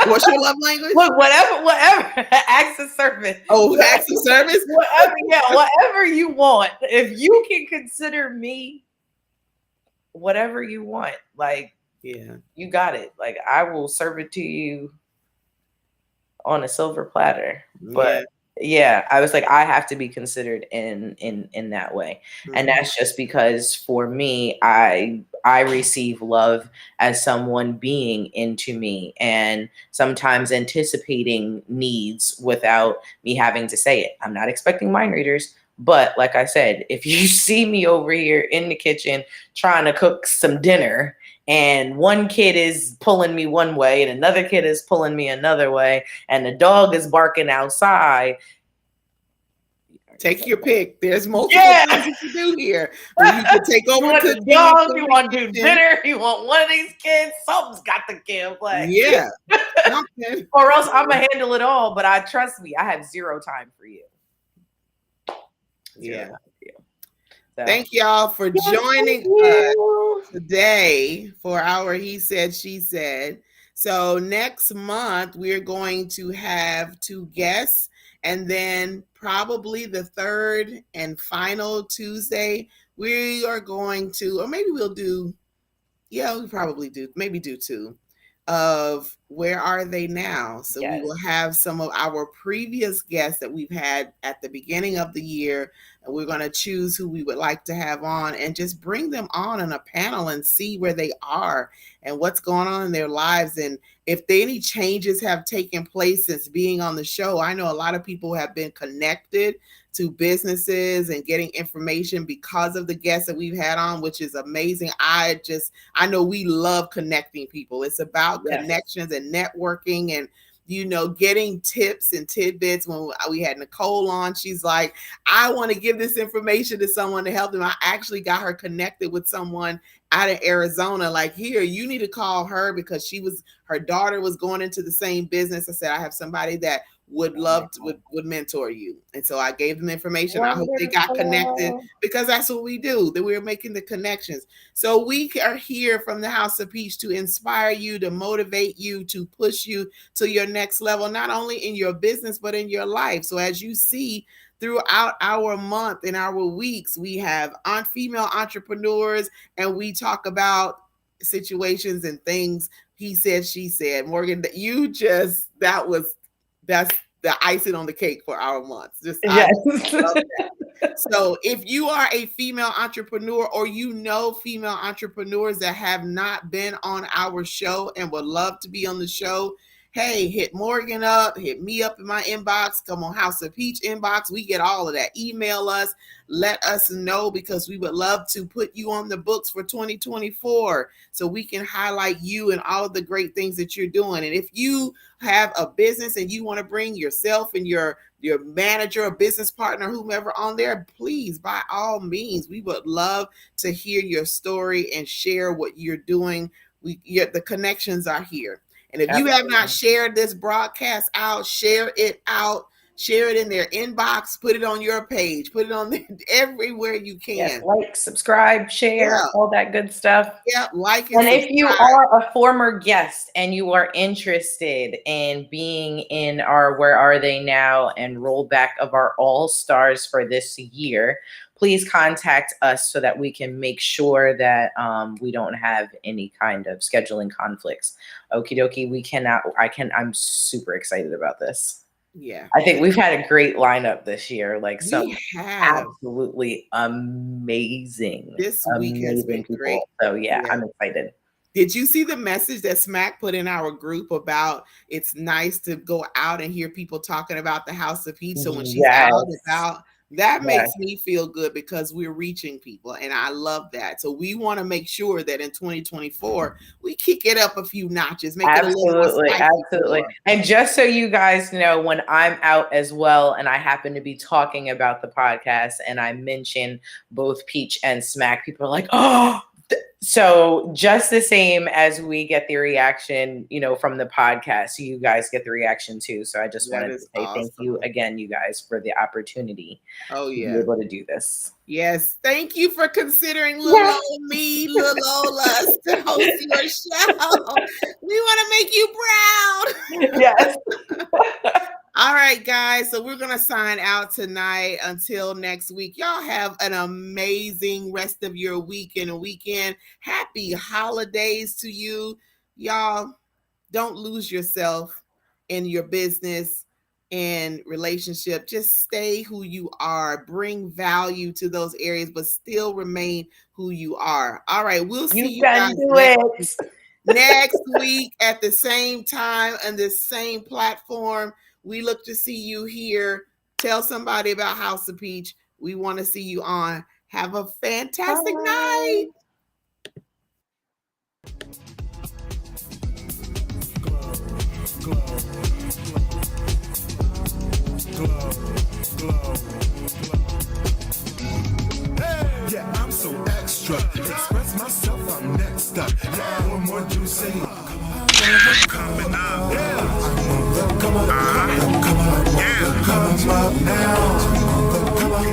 what's your love language?
Look, whatever. Acts of service.
Oh, acts of service?
Whatever you want. If you can consider me whatever you want, like, yeah, you got it. Like, I will serve it to you on a silver platter. But yeah, I was like, I have to be considered in that way. And that's just because for me, I receive love as someone being into me and sometimes anticipating needs without me having to say it. I'm not expecting mind readers, but like I said, if you see me over here in the kitchen trying to cook some dinner and one kid is pulling me one way and another kid is pulling me another way and the dog is barking outside,
take your pick. There's multiple things you can do here. Or you can take over
the dog, you want to do dinner, you want one of these kids, something's got to give. Like,
yeah.
Or else I'm going to handle it all. But trust me, I have zero time for you.
Yeah. So. Thank y'all for joining us today for our He Said, She Said. So next month, we're going to have 2 guests. And then probably the third and final Tuesday, we are going to, or maybe we'll do, yeah, we probably do, maybe do 2 of Where Are They Now? So we
Yes.
will have some of our previous guests that we've had at the beginning of the year, and we're going to choose who we would like to have on and just bring them on in a panel and see where they are and what's going on in their lives, and if any changes have taken place since being on the show. I know a lot of people have been connected to businesses and getting information because of the guests that we've had on, which is amazing. I know we love connecting people. It's about
Yes.
connections and networking and, getting tips and tidbits. When we had Nicole on, she's like, I want to give this information to someone to help them. I actually got her connected with someone out of Arizona. Like, here, you need to call her because her daughter was going into the same business. I said, I have somebody that would love to would mentor you. And so I gave them information.
Wonderful.
I hope they got connected, because that's what we do, that we're making the connections. So we are here from the House of Peach to inspire you, to motivate you, to push you to your next level, not only in your business, but in your life. So as you see throughout our month and our weeks, we have female entrepreneurs, and we talk about situations and things. He said, she said. Morgan, that's the icing on the cake for our month.
Yes.
I love that. So if you are a female entrepreneur, or female entrepreneurs that have not been on our show and would love to be on the show, hey, hit Morgan up, hit me up in my inbox, come on House of Peach inbox. We get all of that. Email us, let us know, because we would love to put you on the books for 2024 so we can highlight you and all of the great things that you're doing. And if you have a business and you want to bring yourself and your manager, a business partner, whomever on there, please, by all means, we would love to hear your story and share what you're doing. The connections are here. And if you have not shared this broadcast out, share it out. Share it in their inbox. Put it on your page. Put it on everywhere you can.
Yes, like, subscribe, share, all that good stuff.
Yeah, like
and if you are a former guest and you are interested in being in our Where Are They Now and rollback of our All Stars for this year, please contact us so that we can make sure that we don't have any kind of scheduling conflicts. Okie dokie. I'm super excited about this.
Yeah.
I think we've had a great lineup this year. Like, some absolutely amazing.
This week has been
people.
great.
So yeah, I'm excited.
Did you see the message that Smack put in our group about it's nice to go out and hear people talking about the House of Peach? So when she's out and about, that makes me feel good, because we're reaching people, and I love that. So we want to make sure that in 2024 we kick it up a few notches, make it a little more spicy.
Absolutely. And just so you guys know, when I'm out as well and I happen to be talking about the podcast and I mention both Peach and Smack, people are like, oh. So just the same as we get the reaction, from the podcast, you guys get the reaction too. So I just wanted to say thank you again, you guys, for the opportunity to be able to do this.
Yes. Thank you for considering little old me, little old us, to host your show. We want to make you proud.
Yes.
All right, guys. So we're going to sign out tonight. Until next week. Y'all have an amazing rest of your week and weekend. Happy holidays to you. Y'all, don't lose yourself in your business and relationship. Just stay who you are. Bring value to those areas, but still remain who you are. All right. We'll see you guys next week at the same time on the same platform. We look to see you here. Tell somebody about House of Peach. We want to see you on. Have a fantastic night.
Yeah, I'm so extra. Express myself, I'm next up. Yeah, what more do you say? Coming up. Yeah. Come on, come up now.